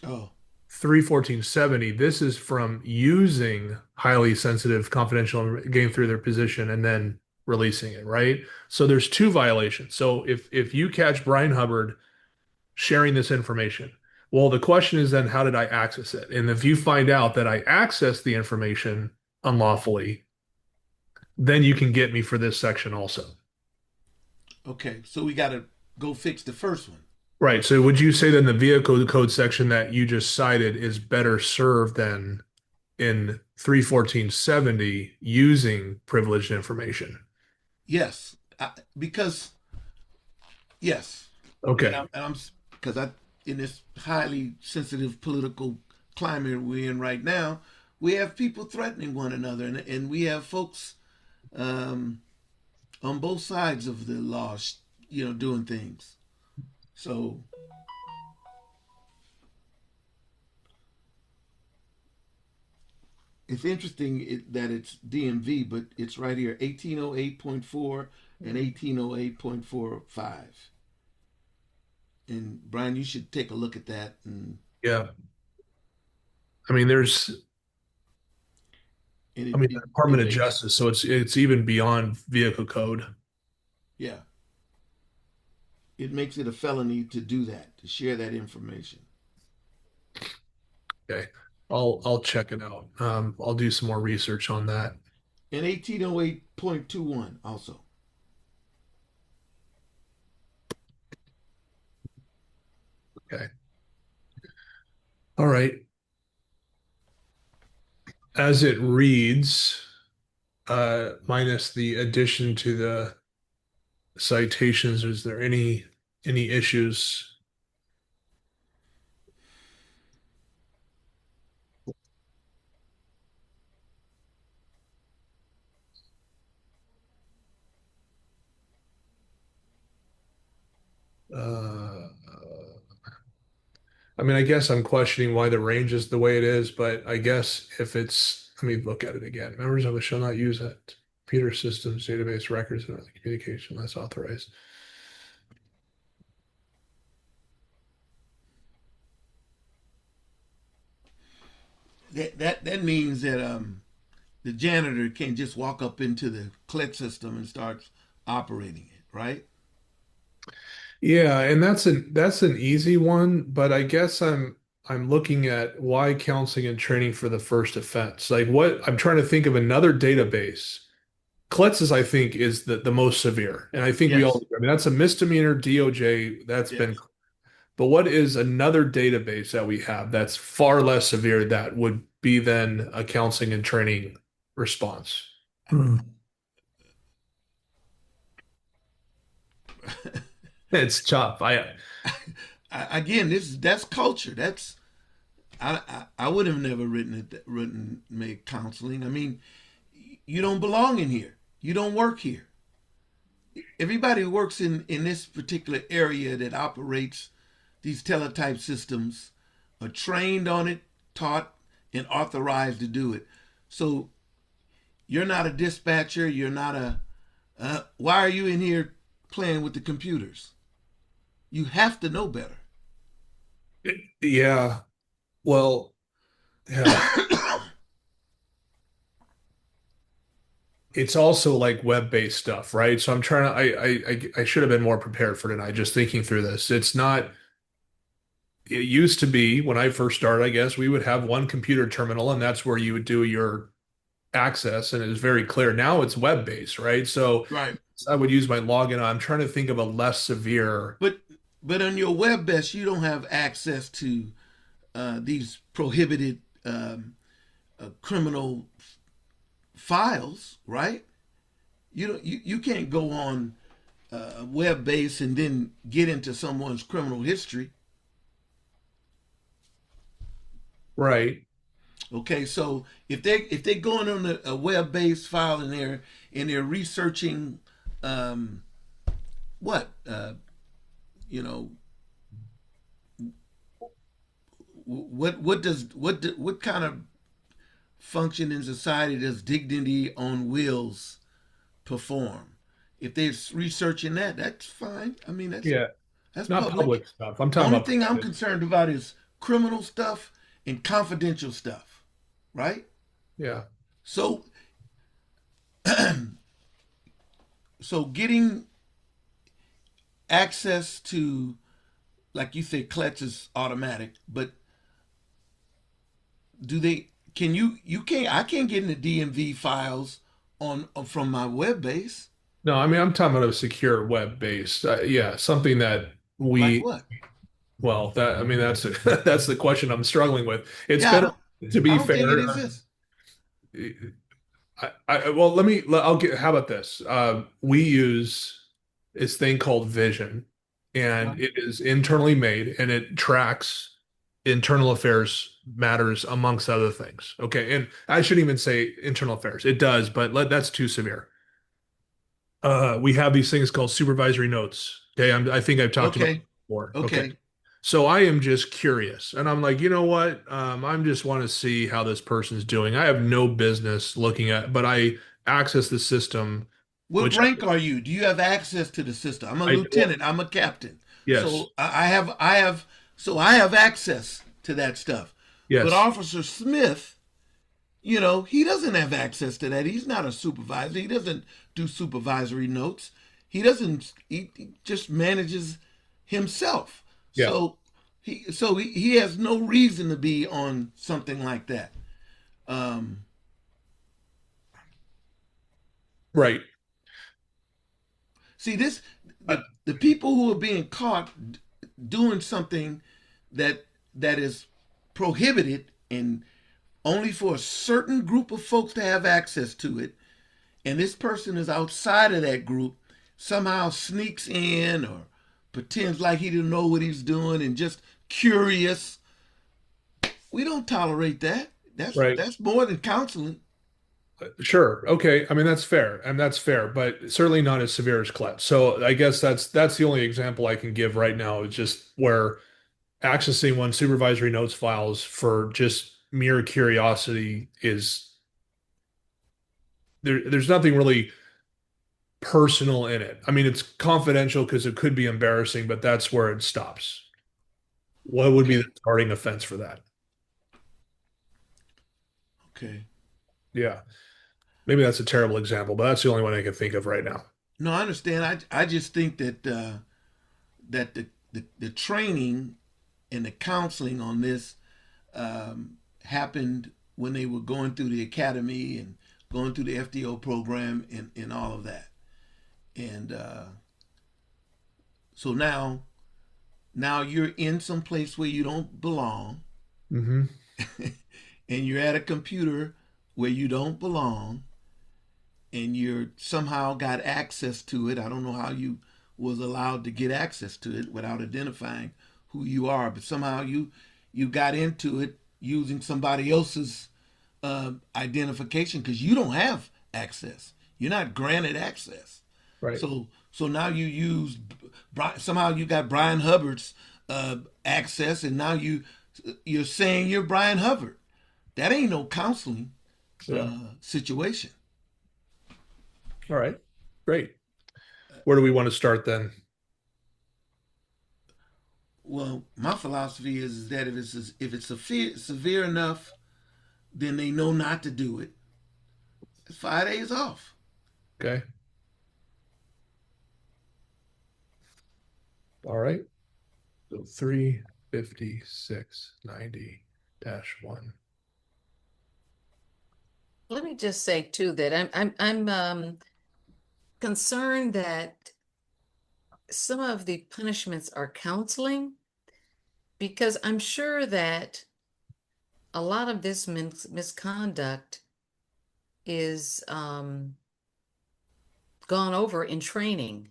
Oh, 31470, this is from using highly sensitive confidential game through their position and then releasing it, right? So there's two violations. So if you catch Brian Hubbard sharing this information, well, the question is then how did I access it? And if you find out that I accessed the information unlawfully, then you can get me for this section also. okay. So we got to go fix the first one. Right. So would you say then the vehicle code section that you just cited is better served than in 31470 using privileged information? Yes, because yes, Okay. I'm because I in this highly sensitive political climate we're in right now, we have people threatening one another, and we have folks on both sides of the law, doing things. So it's interesting that it's DMV, but it's right here, 1808.4 and 1808.45. And Brian, you should take a look at that. And Yeah. I mean, there's, and I mean, the Department of Justice, so it's even beyond vehicle code. yeah, it makes it a felony to do that, to share that information. Okay. I'll check it out. I'll do some more research on that. And 1808.21 also. Okay. All right. As it reads, minus the addition to the citations, is there any issues? I mean, I guess I'm questioning why the range is the way it is, but I guess if it's, let me look at it again. Members of it shall not use it. Computer systems, database records, and other communication unless authorized. That means that the janitor can't just walk up into the CLET system and start operating it, right? Yeah, and that's an easy one, but I guess I'm looking at why counseling and training for the first offense. Like what I'm trying to think of another database. Kletz's, I think, is the most severe. And I think we Yes. all, I mean, that's a misdemeanor DOJ. That's been, Yes. but what is another database that we have that's far less severe that would be then a counseling and training response? It's tough. Again, that's culture. I would have never made counseling. I mean, you don't belong in here. You don't work here. Everybody who works in this particular area that operates these teletype systems are trained on it, taught, and authorized to do it. So you're not a dispatcher. You're not why are you in here playing with the computers? You have to know better. Yeah. Well, yeah. It's also like web-based stuff, right? So I'm trying to I should have been more prepared for tonight just thinking through this. It's not it used to be when I first started, I guess, we would have one computer terminal and that's where you would do your access and it was very clear. Now it's web-based, right? So Right. I would use my login. I'm trying to think of a less severe. But on your web best, you don't have access to these prohibited criminal files, right? You can't go on web base and then get into someone's criminal history. Right. Okay, so if they're going on a web based file and they're researching what you know what kind of function in society does dignity on wheels perform? If they're researching that, that's fine. I mean, Yeah. that's Not public. public stuff. I'm talking Only about thing I'm private. concerned about is criminal stuff and confidential stuff, right? Yeah. So, so getting access to, like you say, Kletz is automatic, but do they? Can you can't? I can't get into DMV files on from my web base. No, I mean I'm talking about a secure web-based. Yeah, something that Like we what? well, that I mean that's that's the question I'm struggling with. It's Yeah, been to I be don't think it fair. exists. Well, I'll get, how about this? We use this thing called Vision, Right. and it is internally made and it tracks internal affairs matters amongst other things. Okay. And I shouldn't even say internal affairs. It does, but that's too severe. We have these things called supervisory notes. Okay. I think I've talked about it Okay. before. Okay. Okay. So I am just curious, and I'm like, you know what? I'm just want to see how this person's doing. I have no business looking at, but I access the system, What which rank are you? Do you have access to the system? I'm a well, lieutenant. I'm a captain. yes, So I have access to that stuff. But yes, Officer Smith, he doesn't have access to that. He's not a supervisor. He doesn't do supervisory notes. He just manages himself. yeah, So he has no reason to be on something like that. Um, right. See this Uh, the people who are being caught doing something that is prohibited and only for a certain group of folks to have access to it, and this person is outside of that group, somehow sneaks in or pretends like he didn't know what he's doing and just curious. We don't tolerate that. right. That's more than counseling. Sure. Okay. I mean, that's fair, and that's fair, but certainly not as severe as Colette. So I guess that's the only example I can give right now. Is just where accessing one supervisory notes files for just mere curiosity is there's nothing really personal in it. I mean, it's confidential because it could be embarrassing, but that's where it stops. What would be the Okay. starting offense for that? Okay. Yeah. Maybe that's a terrible example, but that's the only one I can think of right now. No, I understand. I just think that that the training and the counseling on this happened when they were going through the academy and going through the FDO program and all of that. And so now you're in some place where you don't belong, Hmm. and you're at a computer where you don't belong, and you're somehow got access to it. I don't know how you was allowed to get access to it without identifying who you are, but somehow you got into it using somebody else's identification because you don't have access. You're not granted access. Right. So now you use somehow you got Brian Hubbard's access, and now you're saying you're Brian Hubbard. That ain't no counseling Yeah. situation. All right. Great. Where do we want to start then? Well, my philosophy is that if it's severe enough, then they know not to do it. It's 5 days off. Okay. All right. So 35690-1. Let me just say too that I'm concerned that some of the punishments are counseling because I'm sure that a lot of this misconduct is gone over in training.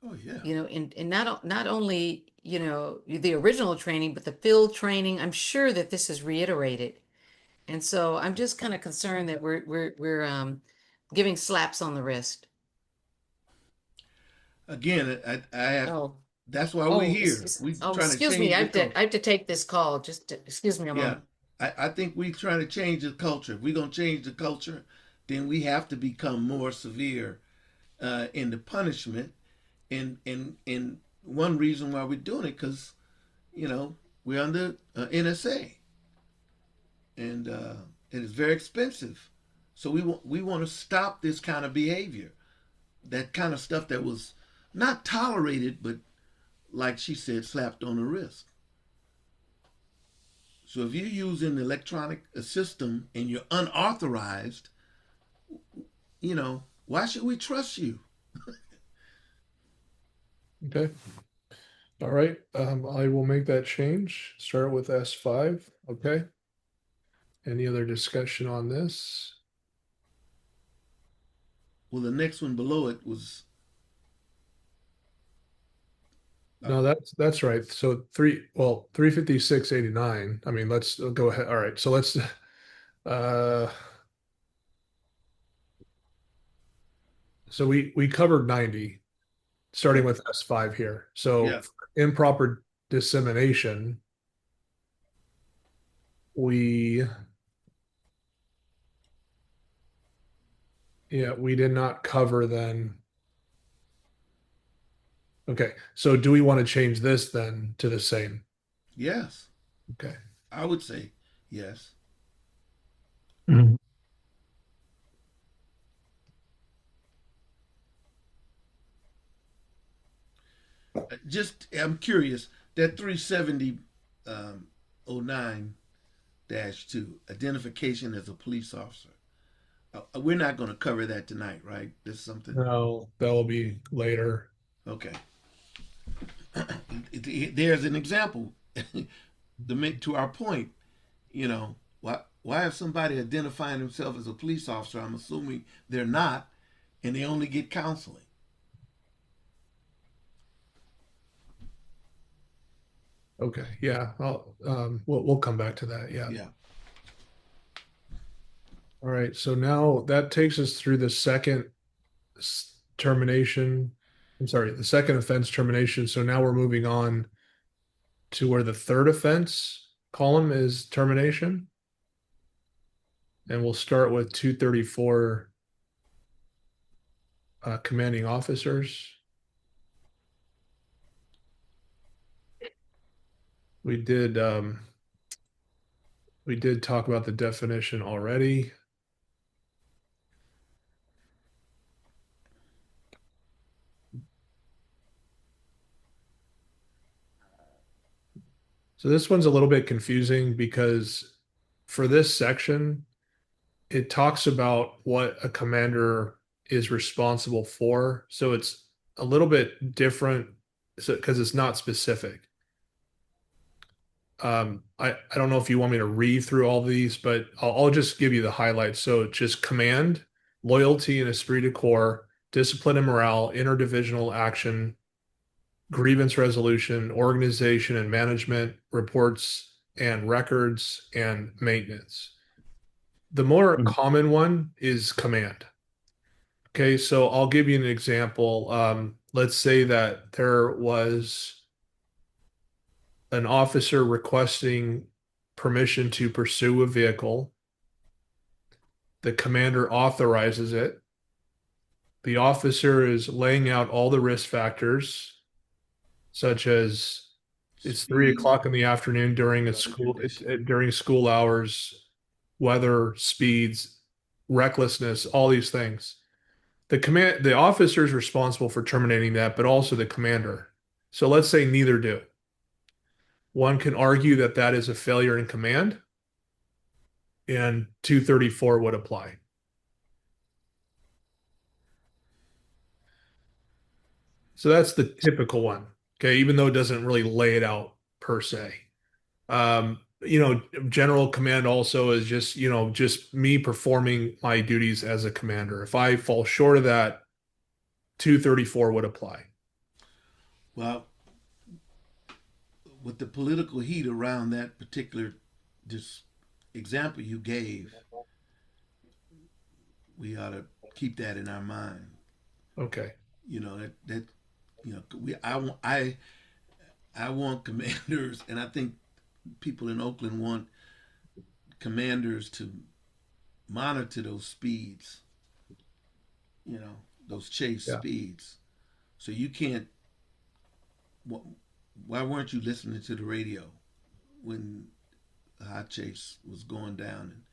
Oh yeah. In not only, the original training, but the field training. I'm sure that this is reiterated. And so I'm just kind of concerned that we're giving slaps on the wrist. Again, I have. Oh, That's why we're here. We oh, trying to excuse me. change the culture. I have to take this call. Excuse me a Yeah, moment. I think we trying to change the culture. If we're gonna change the culture, then we have to become more severe in the punishment. And one reason why we're doing it because we're under NSA, and it is very expensive. So we want to stop this kind of behavior, that kind of stuff that was not tolerated, but like she said, slapped on the wrist. So if you're using the electronic system and you're unauthorized, why should we trust you? Okay. All right. I will make that change. Start with S5. Okay. Any other discussion on this? Well, the next one below it was No, that's right. So 35689. I mean, let's go ahead. All right. So let's uh so we covered 90, starting with S5 here. So yeah, improper dissemination, we we did not cover then. Okay. So do we want to change this then to the same? yes, Okay. I would say yes. Mhm. Just I'm curious that 370 09 2 identification as a police officer. We're not going to cover that tonight, right? This is something. No, that will be later. Okay. There's an example. To our point, why if somebody identifying themselves as a police officer, I'm assuming they're not, and they only get counseling. Okay. Yeah. We'll come back to that. Yeah. Yeah. All right. So now that takes us through the second termination. I'm sorry, the second offense termination. So now we're moving on to where the third offense column is termination. And we'll start with 234 commanding officers. We did talk about the definition already. So this one's a little bit confusing because for this section, it talks about what a commander is responsible for. So it's a little bit different because it's not specific. I don't know if you want me to read through all these, but I'll just give you the highlights. So just command, loyalty and esprit de corps, discipline and morale, interdivisional action, grievance resolution, organization and management, reports and records, and maintenance. The more common one is command. Okay, so I'll give you an example. Let's say that there was an officer requesting permission to pursue a vehicle. The commander authorizes it. The officer is laying out all the risk factors, such as It's 3 o'clock in the afternoon during a weather school condition. during school hours, weather, speeds, recklessness, all these things. The officer is responsible for terminating that, but also the commander. So let's say neither do. One can argue that that is a failure in command, and 234 would apply. So that's the typical one. Okay, even though it doesn't really lay it out per se. General command also is just, just me performing my duties as a commander. If I fall short of that, 234 would apply. Well, with the political heat around that particular this example you gave, we ought to keep that in our mind. Okay. That I want commanders, and I think people in Oakland want commanders to monitor those speeds. Those chase Yeah. speeds. So you can't. Why weren't you listening to the radio when the hot chase was going down? And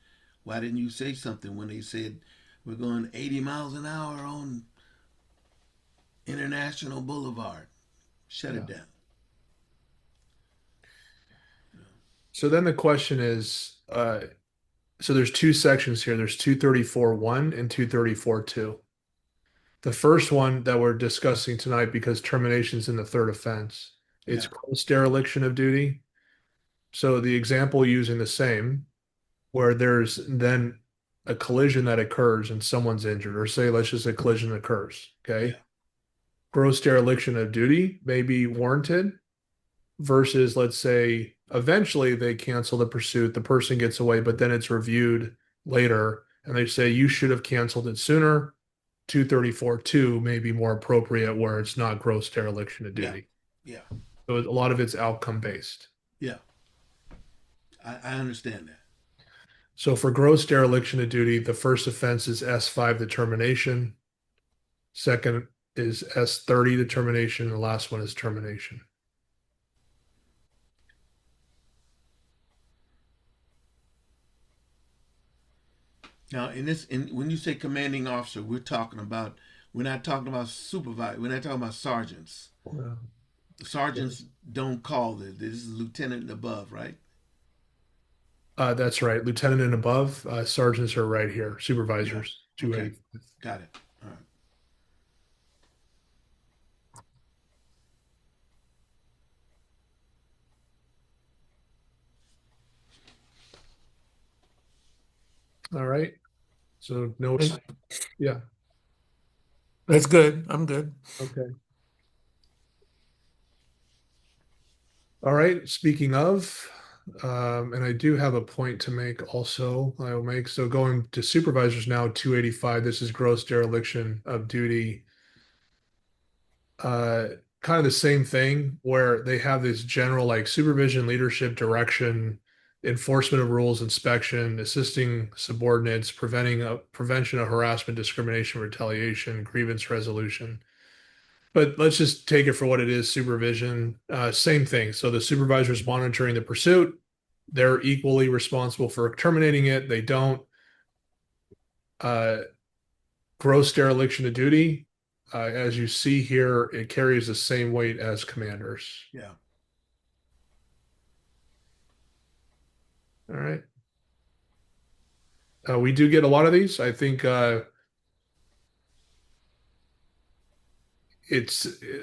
why didn't you say something when they said we're going 80 miles an hour on International Boulevard? Shut Yeah. it down. So then the question is, so there's two sections here. There's 234.1 and 234.2. The first one that we're discussing tonight, because termination's in the third offense, it's Yeah. gross dereliction of duty. So the example using the same, where there's then a collision that occurs and someone's injured, or say, let's just say collision occurs. Okay. Yeah. Gross dereliction of duty may be warranted versus, let's say, eventually they cancel the pursuit, the person gets away, but then it's reviewed later and they say you should have canceled it sooner. 234.2 may be more appropriate where it's not gross dereliction of Yeah. duty. Yeah. So a lot of it's outcome based. Yeah. I understand that. So for gross dereliction of duty, the first offense is S5 determination. Second is S30 determination. The last one is termination. Now, when you say commanding officer, we're not talking about supervisor. We're not talking about sergeants. Yeah. Sergeants don't call this. This is lieutenant and above, right? That's right. Lieutenant and above, sergeants are right here. Yeah. Supervisors, Okay. 280. Got it. All right. All right. So no, yeah. That's good. I'm good. Okay. All right. Speaking of, and I do have a point to make also, I will make. So going to supervisors now, 285, this is gross dereliction of duty. Kind of the same thing where they have this general like supervision, leadership, direction, enforcement of rules, inspection, assisting subordinates, prevention of harassment, discrimination, retaliation, grievance resolution. But let's just take it for what it is, supervision. Same thing. So the supervisor is monitoring the pursuit. They're equally responsible for terminating it. They don't. Gross dereliction of duty, as you see here, it carries the same weight as commanders. Yeah. All right. We do get a lot of these. I think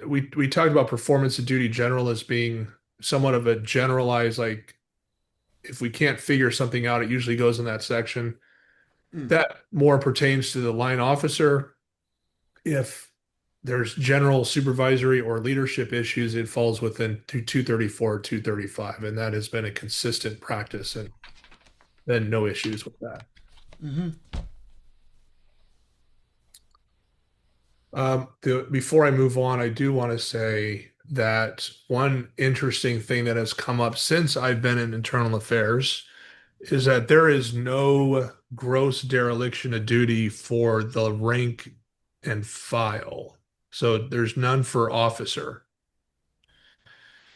we talked about performance of duty general as being somewhat of a generalized, like if we can't figure something out, it usually goes in that section. That more pertains to the line officer. If there's general supervisory or leadership issues, it falls within 234, 235, and that has been a consistent practice, and then no issues with that. Mm-hmm. Before I move on, I do want to say that one interesting thing that has come up since I've been in internal affairs is that there is no gross dereliction of duty for the rank and file. So there's none for officer.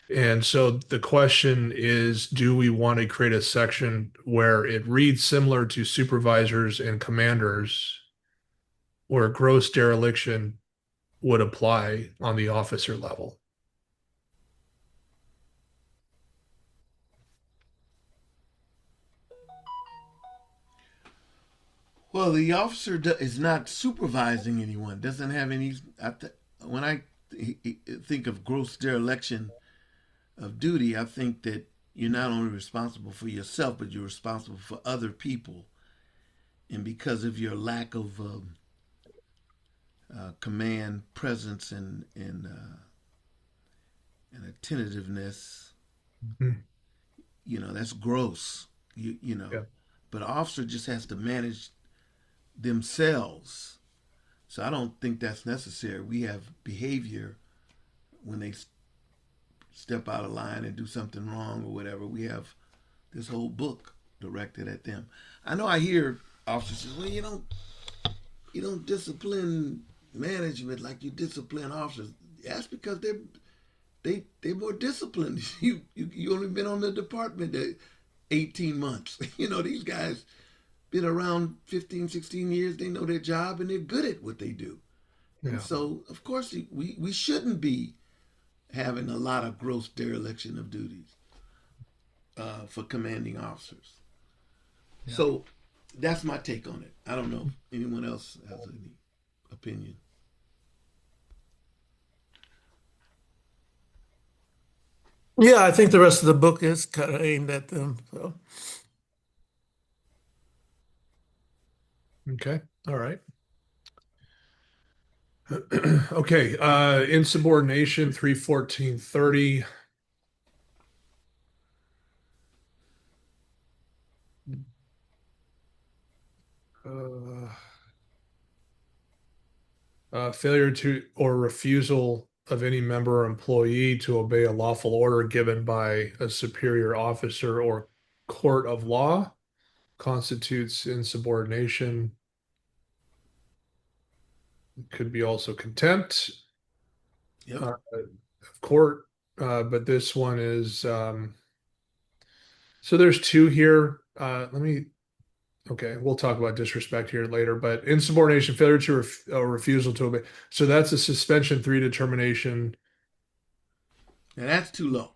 And so the question is, do we want to create a section where it reads similar to supervisors and commanders, where gross dereliction would apply on the officer level? Well, the officer is not supervising anyone. Doesn't have any. When I think of gross dereliction of duty, I think that you're not only responsible for yourself, but you're responsible for other people. And because of your lack of command, presence, and attentiveness, Hmm. that's gross. Yeah. But an officer just has to manage themselves. So I don't think that's necessary. We have behavior when they step out of line and do something wrong or whatever. We have this whole book directed at them. I know I hear officers say, "Well, you don't discipline management like you discipline officers." That's because they're more disciplined. You only been on the department 18 months. These guys been around 15, 16 years. They know their job and they're good at what they do. And Yeah. so, of course, we shouldn't be having a lot of gross dereliction of duties for commanding officers. Yeah. So that's my take on it. I don't know if anyone else has any opinion. Yeah, I think the rest of the book is kind of aimed at them. So, Okay. All right. Okay. Insubordination 31430. Uh, Failure to or refusal of any member or employee to obey a lawful order given by a superior officer or court of law constitutes insubordination. It could be also contempt Yep. of court, but this one is so there's two here. Okay, we'll talk about disrespect here later, but insubordination, failure to or refusal to obey. So that's a suspension three determination. Now that's too low.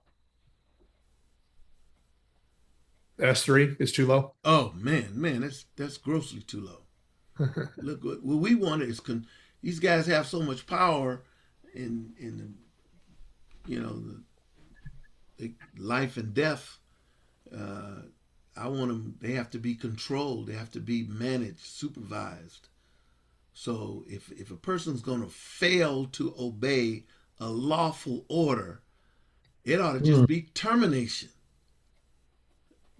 S3 is too low. Oh man, that's grossly too low. Look, what we want is these guys have so much power in the life and death. Uh, I want them. They have to be controlled. They have to be managed, supervised. So if a person's going to fail to obey a lawful order, it ought to hmm. just be termination.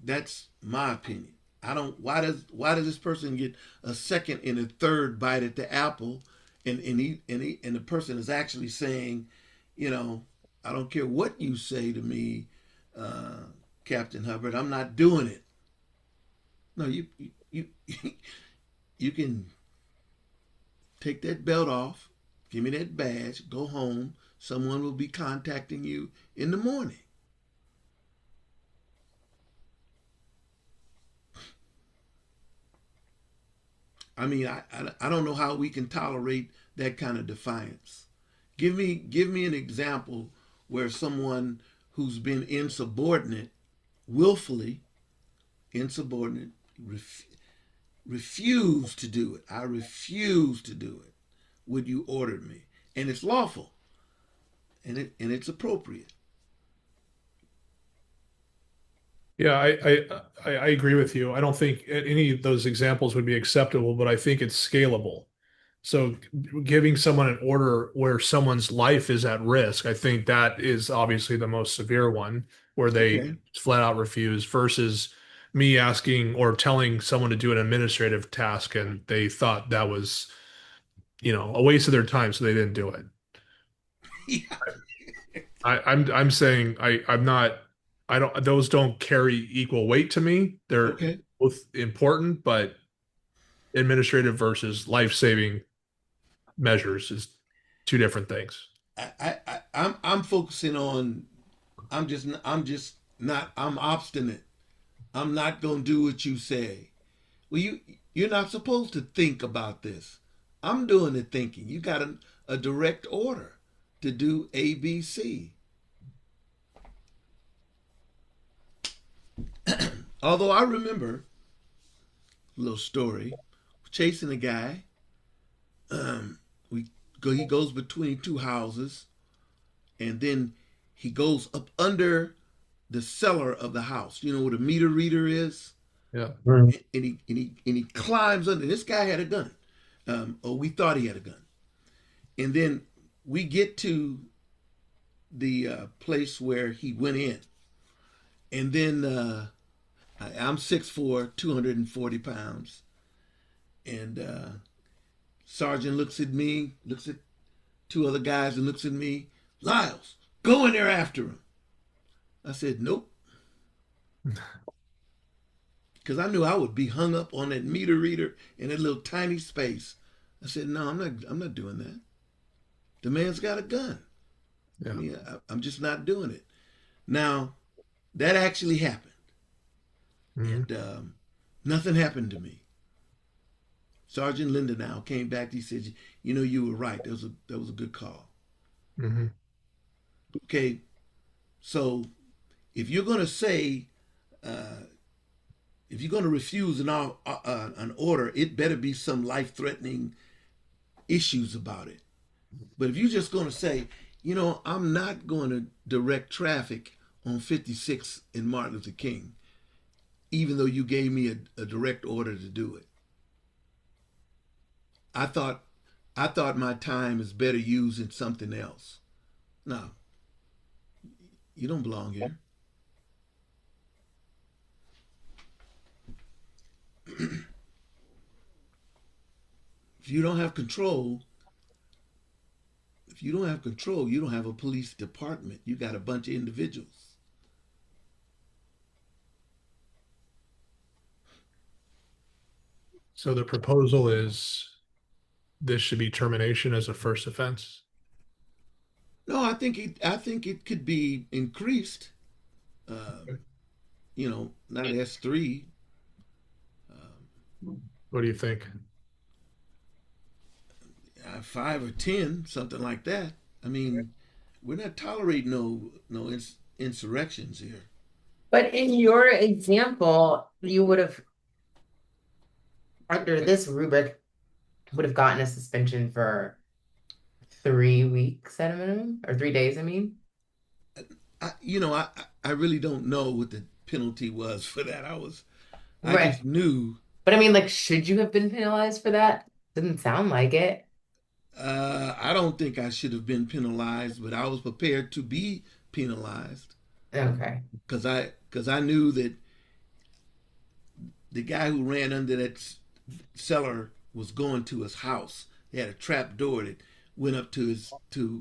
That's my opinion. I don't. Why does this person get a second and a third bite at the apple, and the person is actually saying, you know, I don't care what you say to me, uh, Captain Hubbard. I'm not doing it. No, you you can take that belt off, give me that badge, go home. Someone will be contacting you in the morning. I mean, I don't know how we can tolerate that kind of defiance. Give me an example where someone who's been insubordinate, willfully insubordinate, refused to do it. I refuse to do it. Would you order me? And it's lawful, and it's appropriate. Yeah, I agree with you. I don't think any of those examples would be acceptable, but I think it's scalable. So giving someone an order where someone's life is at risk, I think that is obviously the most severe one, where they Okay. flat out refuse versus me asking or telling someone to do an administrative task and they thought that was, a waste of their time, so they didn't do it. Yeah. I'm saying I'm not I don't those don't carry equal weight to me. They're Okay. both important, but administrative versus life-saving measures is two different things. I'm focusing on I'm just not. I'm obstinate. I'm not gonna do what you say. Well, you're not supposed to think about this. I'm doing the thinking. You got a direct order to do A, B, C. Although I remember a little story, chasing a guy. We go. He goes between two houses, and then he goes up under the cellar of the house. You know what a meter reader is? Yeah. And he climbs under. This guy had a gun, or we thought he had a gun. And then we get to the place where he went in, and then I'm 6'4", 240 pounds, and Sergeant looks at me, looks at two other guys, and looks at me. Lyles, go in there after him. I said nope, because I knew I would be hung up on that meter reader in that little tiny space. I said no, I'm not. I'm not doing that. The man's got a gun. I Yeah. mean, I'm just not doing it. Now, that actually happened, Hmm. and nothing happened to me. Sergeant Lindenau came back. He said, "You know, you were right. That was a good call." Hmm. Okay, so if you're gonna say, uh, if you're gonna refuse an order, it better be some life-threatening issues about it. But if you're just gonna say, I'm not going to direct traffic on 56 in Martin Luther King, even though you gave me a direct order to do it. I thought I thought my time is better used in something else. No, you don't belong here. If you don't have control, if you don't have control, you don't have a police department. You got a bunch of individuals. So the proposal is this should be termination as a first offense. No, I think it could be increased. Uh, not S3, What do you think? 5 or 10, something like that. I mean, we're not tolerating no insurrections here. But in your example, you would have, under this rubric, would have gotten a suspension for 3 weeks at a minimum, or 3 days, I mean. I really don't know what the penalty was for that. I Right. just knew. But I mean, like, should you have been penalized for that? Didn't sound like it. I don't think I should have been penalized, but I was prepared to be penalized Okay. because I knew that the guy who ran under that cellar was going to his house. They had a trap door that went up to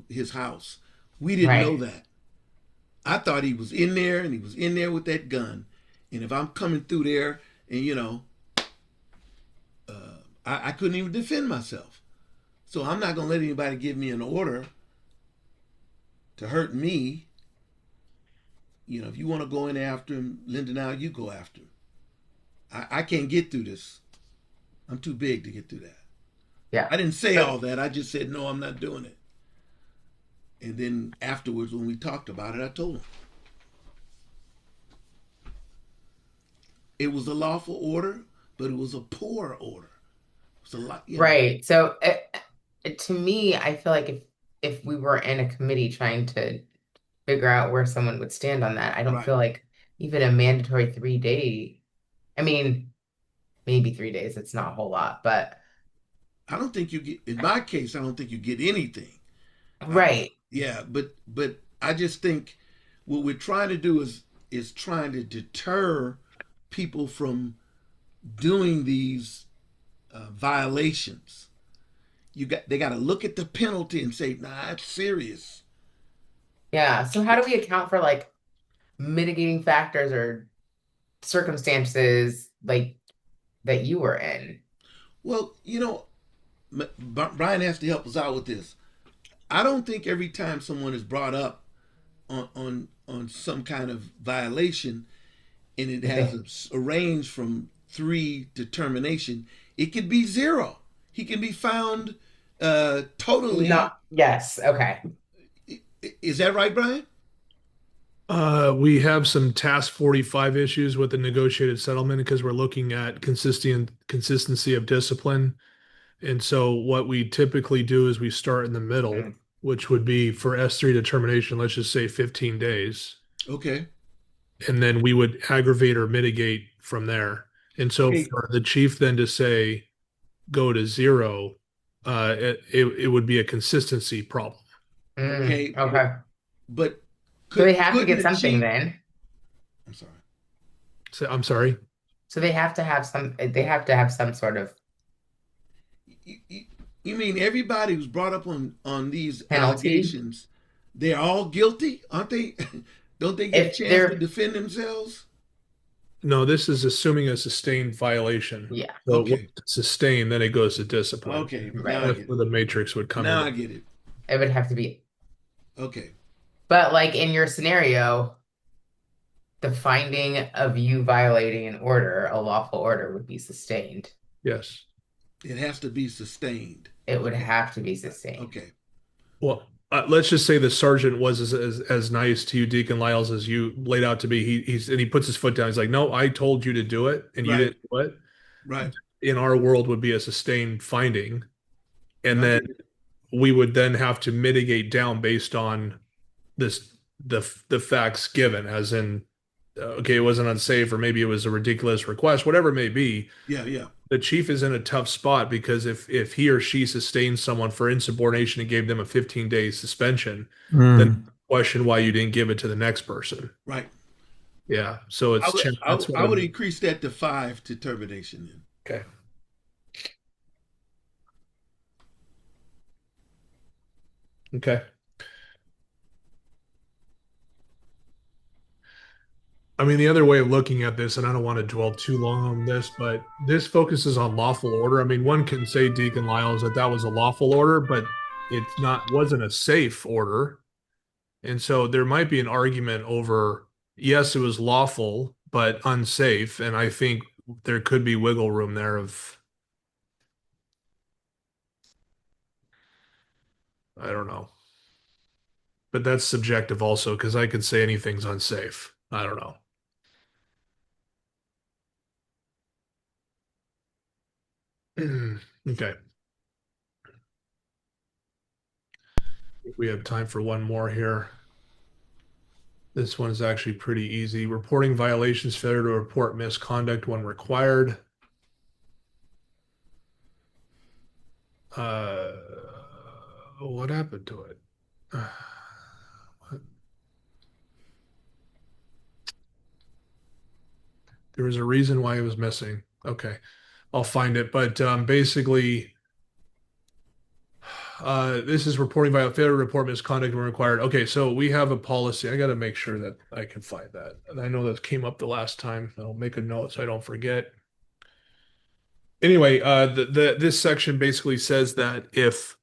his house. We didn't know Right. that. I thought he was in there, and he was in there with that gun. And if I'm coming through there, and I couldn't even defend myself. So I'm not gonna let anybody give me an order to hurt me. If you want to go in after him, Linda, now you go after him. I can't get through this. I'm too big to get through that. Yeah. I didn't say So, all that. I just said no, I'm not doing it. And then afterwards, when we talked about it, I told him it was a lawful order, but it was a poor order. It was a lot. right. So to me, I feel like if we were in a committee trying to figure out where someone would stand on that, I don't Right. feel like even a mandatory 3 day, I mean, maybe 3 days, it's not a whole lot, but I don't think you get. In my case, I don't think you get anything. right. Yeah, but I just think what we're trying to do is trying to deter people from doing these violations. They got to look at the penalty and say, nah, it's serious. Yeah. So how do we account for like mitigating factors or circumstances like that you were in? Well, Brian has to help us out with this. I don't think every time someone is brought up on some kind of violation, and it has They, a range from 3 to termination, it could be 0. He can be found totally. not, yes, okay. Is that right, Brian? We have some task 45 issues with the negotiated settlement because we're looking at consistency of discipline. And so what we typically do is we start in the middle, Mm, which would be for S3 determination, let's just say 15 days. Okay. And then we would aggravate or mitigate from there. And so Okay. for the chief then to say go to 0, it would be a consistency problem. Okay. okay. But So they have to couldn't get the something chief? then. I'm sorry. So I'm sorry. So they have to have some sort of You, you mean everybody who's brought up on these penalty. allegations, they're all guilty, aren't they? Don't they get a If chance to they're, defend themselves? No, this is assuming a sustained violation. yeah, So once Okay. it's sustained, then it goes to discipline. Okay. Now right. I That's get it. where the matrix would come Now into. I get it. It would have to be. Okay. But like in your scenario, the finding of you violating an order, a lawful order, would be sustained. Yes. It has to be sustained. It would Okay. have to be sustained. Okay. Well, let's just say the sergeant was as nice to you, Deacon Lyles, as you laid out to be. He puts his foot down. He's like, "No, I told you to do it, and you Right. didn't do it." Right. In our world, would be a sustained finding, and I then get it. we would then have to mitigate down based on this the facts given, as in, okay, it wasn't unsafe, or maybe it was a ridiculous request, whatever it may be. Yeah. Yeah. The chief is in a tough spot because if he or she sustained someone for insubordination and gave them a 15-day suspension, then Mm. question why you didn't give it to the next person. Right. Yeah, so I it's would. that's I what would I'm increase that to 5 to termination. Then. okay. Okay. I mean, the other way of looking at this, and I don't want to dwell too long on this, but this focuses on lawful order. I mean, one can say, Deacon Lyles, that that was a lawful order, but it's not wasn't a safe order. And so there might be an argument over, yes, it was lawful, but unsafe. And I think there could be wiggle room there of, I don't know. But that's subjective also, because I could say anything's unsafe. I don't know. Okay. We have time for one more here. This one is actually pretty easy. Reporting violations, failure to report misconduct when required. Uh, what happened to it? There was a reason why it was missing. Okay, I'll find it. But basically, this is reporting failure to report misconduct when required. Okay, so we have a policy. I got to make sure that I can find that. And I know that came up the last time. I'll make a note so I don't forget. Anyway, this section basically says that if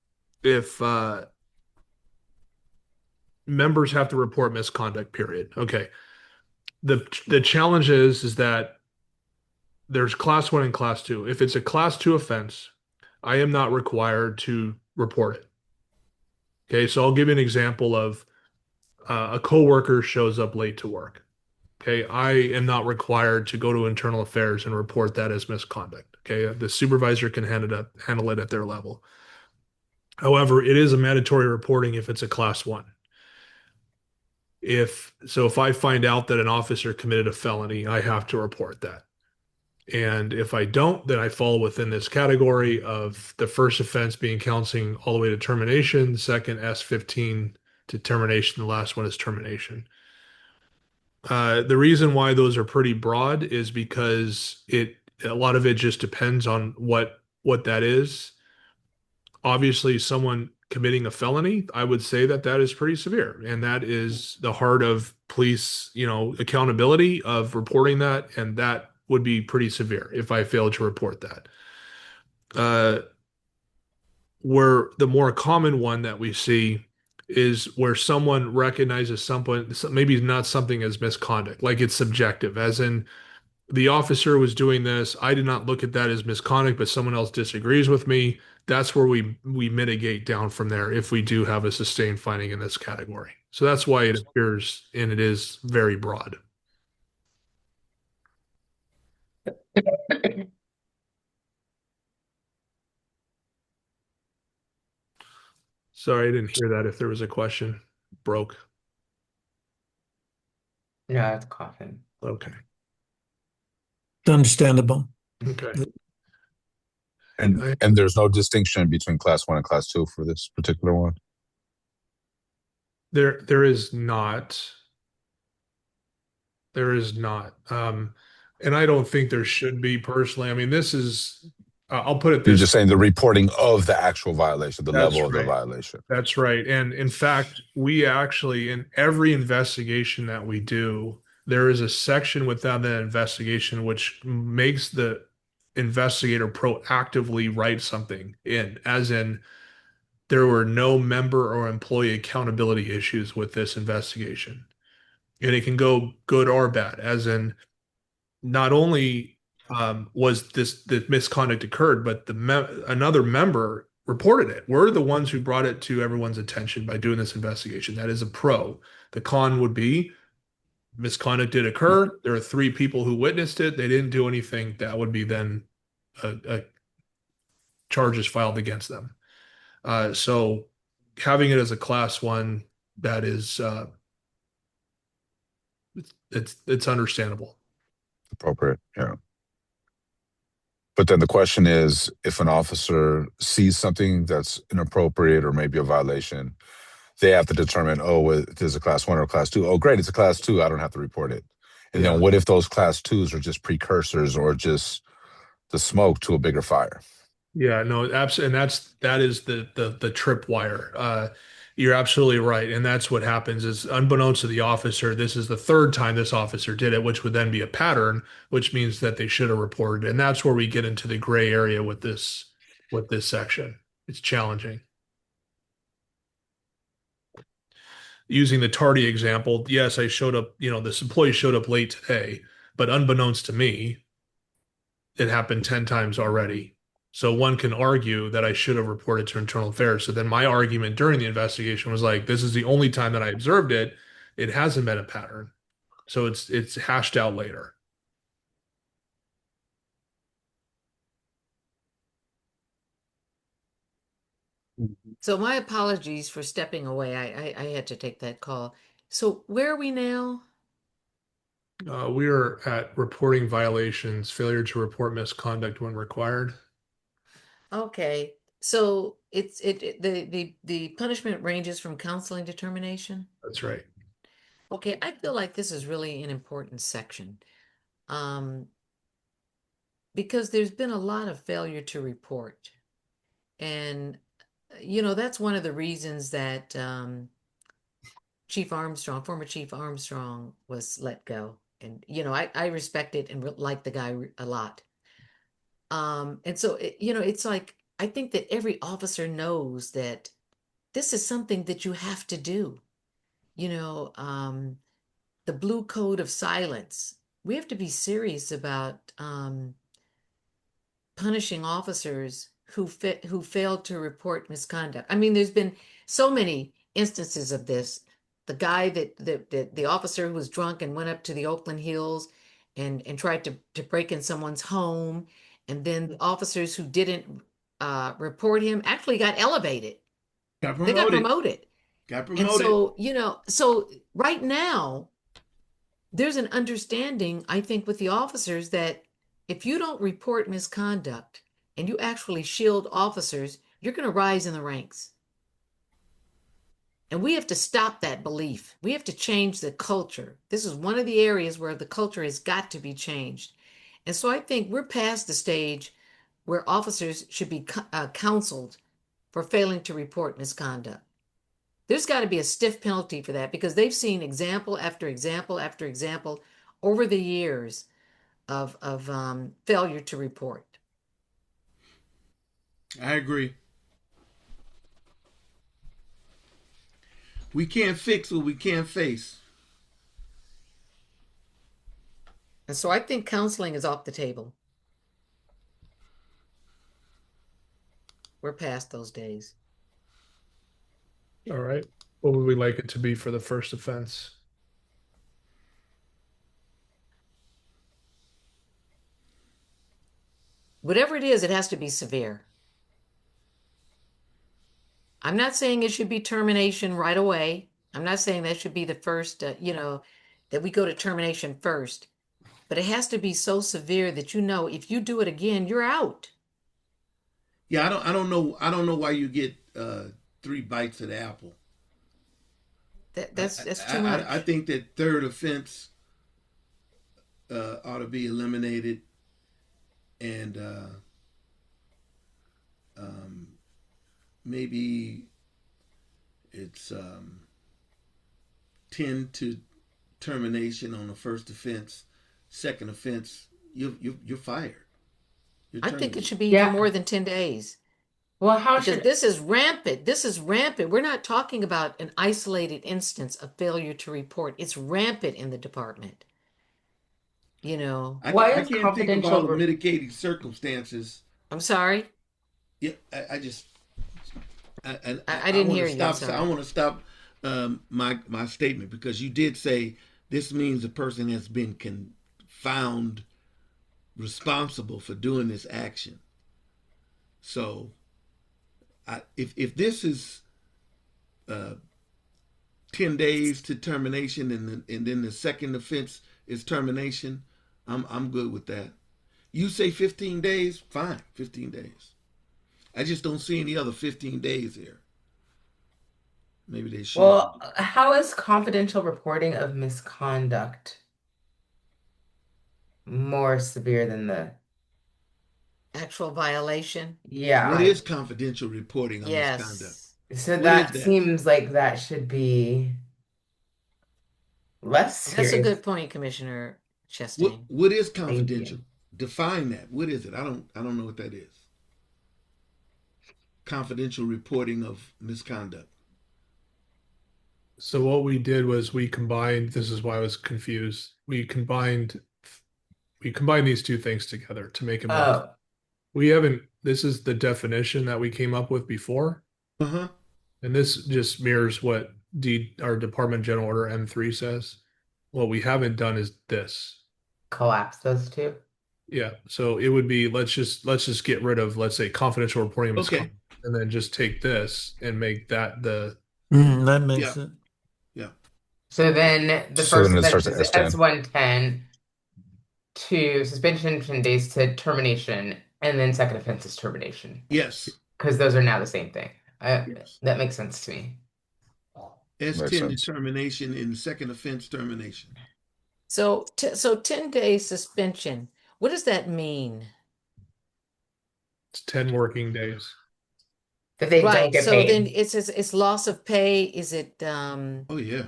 members have to report misconduct, period. Okay. The challenge is that there's class one and class two. If it's a class two offense, I am not required to report it. Okay, so I'll give you an example of a coworker shows up late to work. Okay, I am not required to go to internal affairs and report that as misconduct. Okay, the supervisor can handle it at their level. However, it is a mandatory reporting if it's a class one. If I find out that an officer committed a felony, I have to report that. And if I don't, then I fall within this category of the first offense being counseling all the way to termination, the second S15 to termination, the last one is termination. The reason why those are pretty broad is because a lot of it just depends on what that is. Obviously, someone committing a felony, I would say that that is pretty severe, and that is the heart of police, accountability of reporting that, and that would be pretty severe if I failed to report that. Uh, where the more common one that we see is where someone recognizes someone, maybe not something as misconduct, like it's subjective, as in the officer was doing this. I did not look at that as misconduct, but someone else disagrees with me. That's where we mitigate down from there if we do have a sustained finding in this category. So that's why it appears and it is very broad. Sorry, I didn't hear that. If there was a question, broke. No, it's coughing. Okay. It's understandable. Okay. And I, and there's no distinction between class one and class two for this particular one. there is not. There is not. And I don't think there should be personally. I mean, this is, I'll put it You're this just saying the reporting of the actual violation, the That's level of the right. violation. That's right. And in fact, we actually, in every investigation that we do, there is a section within that investigation which makes the investigator proactively write something in, as in, there were no member or employee accountability issues with this investigation. And it can go good or bad, as in, not only was this the misconduct occurred, but another member reported it. We're the ones who brought it to everyone's attention by doing this investigation. That is a pro. The con would be misconduct did occur. There are three people who witnessed it. They didn't do anything. That would be then a charges filed against them. So having it as a class one, that is it's understandable. Appropriate. Yeah. But then the question is, if an officer sees something that's inappropriate or maybe a violation, they have to determine, oh, there's a class one or a class two. Oh, great, it's a class two. I don't have to report it. And then Yeah. what if those class twos are just precursors or just the smoke to a bigger fire? Yeah, no, absolutely, and that is the tripwire. You're absolutely right, and that's what happens is unbeknownst to the officer, this is the third time this officer did it, which would then be a pattern, which means that they should have reported, and that's where we get into the gray area with this section. It's challenging. Using the tardy example, yes, I showed up, this employee showed up late today, but unbeknownst to me, it happened 10 times already. So one can argue that I should have reported to internal affairs. So then my argument during the investigation was like, this is the only time that I observed it. It hasn't been a pattern. So it's hashed out later. So my apologies for stepping away. I had to take that call. So where are we now? We are at reporting violations, failure to report misconduct when required. Okay. So the punishment ranges from counseling determination. That's right. Okay, I feel like this is really an important section. Um, because there's been a lot of failure to report. And that's one of the reasons that Chief Armstrong, former Chief Armstrong, was let go. And I respected and liked the guy a lot. And so it's like I think that every officer knows that this is something that you have to do. You know, the blue code of silence. We have to be serious about punishing officers who failed to report misconduct. I mean, there's been so many instances of this. The guy the officer who was drunk and went up to the Oakland Hills and tried to break in someone's home, and then the officers who didn't report him actually got elevated. Got They got promoted. promoted. Got And promoted. so, so right now, there's an understanding, I think, with the officers that if you don't report misconduct and you actually shield officers, you're going to rise in the ranks. And we have to stop that belief. We have to change the culture. This is one of the areas where the culture has got to be changed. And so I think we're past the stage where officers should be counseled for failing to report misconduct. There's got to be a stiff penalty for that because they've seen example after example after example over the years of failure to report. I agree. We can't fix what we can't face. And so I think counseling is off the table. We're past those days. All right. What would we like it to be for the first offense? Whatever it is, it has to be severe. I'm not saying it should be termination right away. I'm not saying that should be the first, that we go to termination first. But it has to be so severe that if you do it again, you're out. Yeah, I don't know why you get 3 bites of the apple. That's too I much. think that third offense ought to be eliminated, and maybe it's 10 to termination on the first offense. Second offense, you're fired. You're I think it terminated. should be even Yeah. more than 10 days Well, how because should this is rampant. This is rampant. We're not talking about an isolated instance of failure to report. It's rampant in the department. You know, why I is can't think of all confidential the mitigating circumstances. I'm sorry. Yeah, I just I I didn't want hear to you. I'm stop. I sorry. want to stop my statement because you did say this means the person has been found responsible for doing this action. So, if this is uh, 10 days to termination, and then the second offense is termination, I'm good with that. You say 15 days, fine, 15 days. I just don't see any other 15 days here. Maybe they shortened Well, it. how is confidential reporting of misconduct more severe than the Actual violation. What yeah. is Right. confidential reporting of misconduct? Yes. So What is that that? seems like that should be less That's a serious. good point, Commissioner What Chastain. what is Thank confidential? you. Define that. What is it? I don't know what that is. Confidential reporting of misconduct. So what we did was we combined, this is why I was confused. We combined these two things together to make it more clear. Oh, We haven't, this is the definition that we came up with before. Uh huh. And this just mirrors what our Department General Order M3 says. What we haven't done is this. collapse those two. Yeah. So it would be let's just get rid of, let's say, confidential reporting of Okay. misconduct, and then just take this and make that the That makes Yeah. it. Yeah. So then the So first then it offense starts at is S10. S110 to suspension 10 days to termination, and then second offense is termination Yes. because those are now the same thing. Yes. That makes sense to me. Makes S10 sense. determination and second offense termination. So 10-day suspension. What does that mean? it's 10 working days. That they don't Right. get So then paid. it's loss of pay. Is it Oh yeah.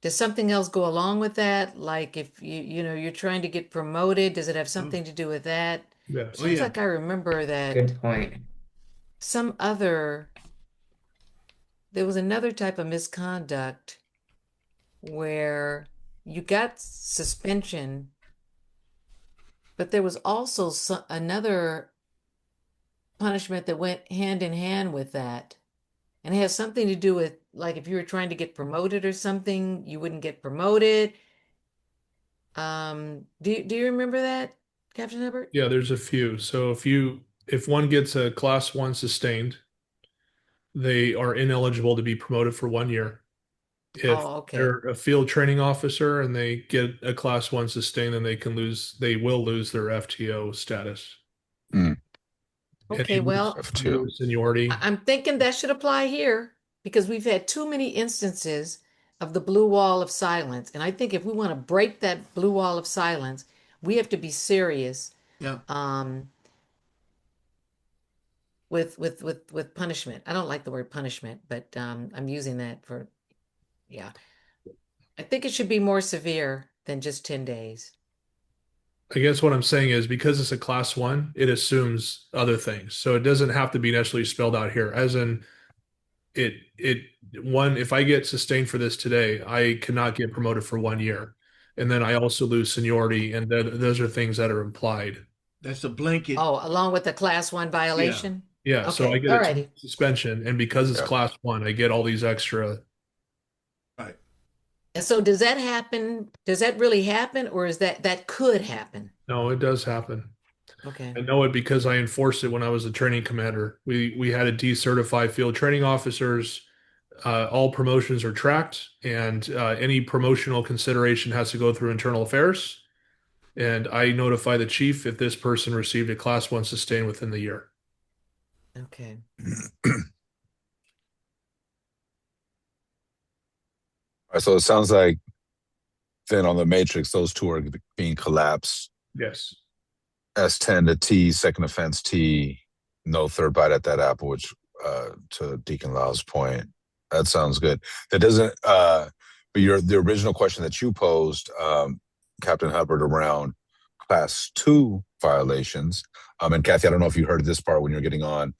does something else go along with that? Like if you're trying to get promoted, does it have Oh, something to do with that? Yes. oh Seems yeah. like I remember that Good point. some other there was another type of misconduct where you got suspension, but there was also another punishment that went hand in hand with that. And it has something to do with like if you were trying to get promoted or something, you wouldn't get promoted. Do you remember that, Captain Hubbard? Yeah, there's a few. So if one gets a class 1 sustained, they are ineligible to be promoted for 1 year. If Oh, okay. they're a field training officer and they get a class 1 sustained, then they will lose their FTO status. Mm, Okay, well, Any F2. seniority. I'm thinking that should apply here because we've had too many instances of the blue wall of silence. And I think if we want to break that blue wall of silence, we have to be serious Yeah. um, with punishment. I don't like the word punishment, but I'm using that for, yeah. I think it should be more severe than just 10 days. I guess what I'm saying is because it's a class 1, it assumes other things. So it doesn't have to be necessarily spelled out here. As in, if I get sustained for this today, I cannot get promoted for 1 year. And then I also lose seniority, and those are things that are implied. That's a blanket. Oh, along with the class 1 violation? Yeah, so I Okay, get all a righty. suspension, and because it's Yeah. class 1, I get all these extra. Right. And so does that happen? Does that really happen, or is that could happen? No, it does happen. Okay. I know it because I enforced it when I was a training commander. We had to decertify field training officers. All promotions are tracked, and any promotional consideration has to go through internal affairs. And I notify the chief if this person received a class 1 sustain within the year. Okay. All right, so it sounds like then on the matrix, those two are being collapsed. Yes. S10 to T, second offense T, no third bite at that apple, which to Deacon Lyle's point, that sounds good. That doesn't but the original question that you posed, Captain Hubbard, around class 2 violations. And Kathy, I don't know if you heard this part when you're getting on.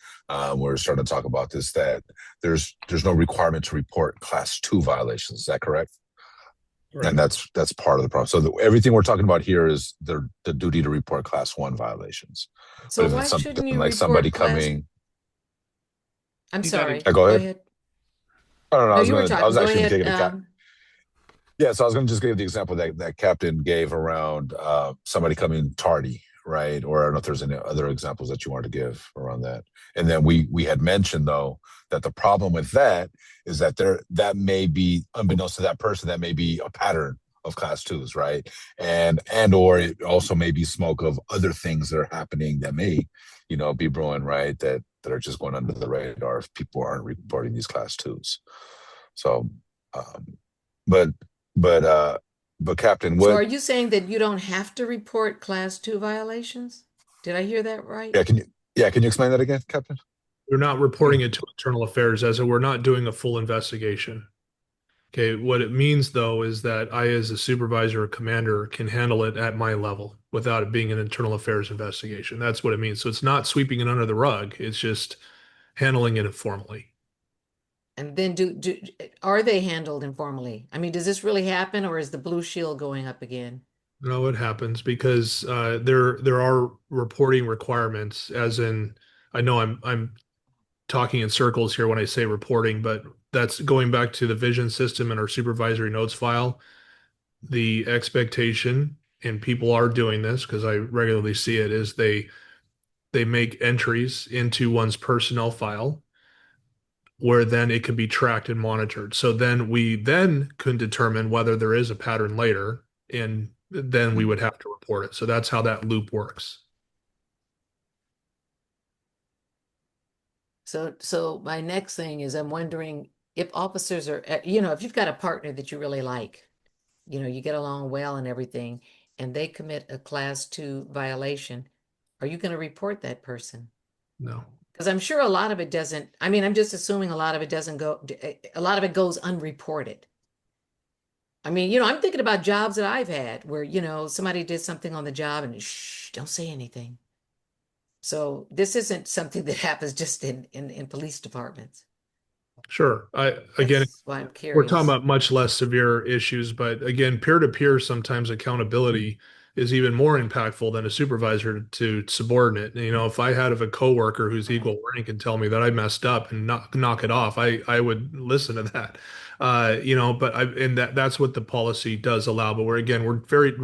We're starting to talk about this, that there's no requirement to report class 2 violations. Is that correct? Right. And that's part of the problem. So everything we're talking about here is the duty to report class 1 violations. So But if why it's something shouldn't you like report somebody class? coming, I'm You gotta- sorry. go Go ahead. ahead. I don't know. No, you were I talking. was Go actually ahead. taking yeah. So I was going to just give the example that Captain gave around somebody coming tardy, right? Or I don't know if there's any other examples that you wanted to give around that. And then we had mentioned though that the problem with that is that that may be, unbeknownst to that person, that may be a pattern of class 2s, right? And or it also may be smoke of other things that are happening that may, be brewing, right? That are just going under the radar if people aren't reporting these class 2s. So, but Captain, So what? are you saying that you don't have to report class 2 violations? Did I hear that right? Yeah, can you explain that again, Captain? We're not reporting it to internal affairs, as we're not doing a full investigation. Okay, what it means though is that I, as a supervisor or commander, can handle it at my level without it being an internal affairs investigation. That's what it means. So it's not sweeping it under the rug. It's just handling it informally. And then are they handled informally? I mean, does this really happen, or is the blue shield going up again? No, it happens because there are reporting requirements. As in, I know I'm talking in circles here when I say reporting, but that's going back to the vision system and our supervisory notes file. The expectation, and people are doing this because I regularly see it, is they make entries into one's personnel file where then it can be tracked and monitored. So then we then can determine whether there is a pattern later, and then we would have to report it. So that's how that loop works. So my next thing is I'm wondering if officers are, if you've got a partner that you really like, you get along well and everything, and they commit a class 2 violation, are you going to report that person? No. Because I'm sure a lot of it doesn't, I mean, I'm just assuming a lot of it doesn't go, a lot of it goes unreported. I mean, I'm thinking about jobs that I've had where, somebody did something on the job and shh, don't say anything. So this isn't something that happens just in police departments. Sure. Again, That's why I'm we're talking curious. about much less severe issues, but again, peer-to-peer, sometimes accountability is even more impactful than a supervisor to subordinate. If I had a coworker who's equal rank and tell me that I messed up and knock it off, I would listen to that. But that's what the policy does allow. But we're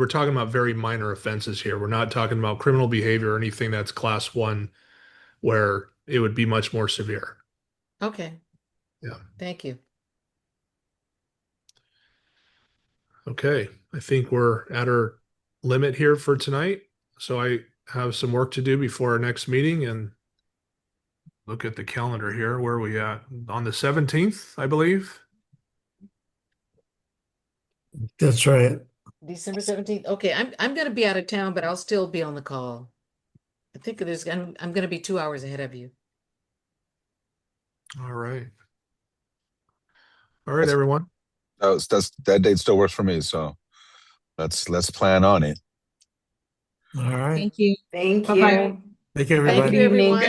talking about very minor offenses here. We're not talking about criminal behavior or anything that's class 1 where it would be much more severe. Okay. Yeah. Thank you. Okay, I think we're at our limit here for tonight. So I have some work to do before our next meeting, and look at the calendar here. Where are we at? On the 17th, I believe. That's right. December 17th. Okay, I'm going to be out of town, but I'll still be on the call. I think I'm going to be 2 hours ahead of you. All right. All right, everyone. That date still works for me. So let's plan on it. All right. Thank you. Thank Bye-bye. you. Thank you, Have a everybody. good Thank you, evening. everyone.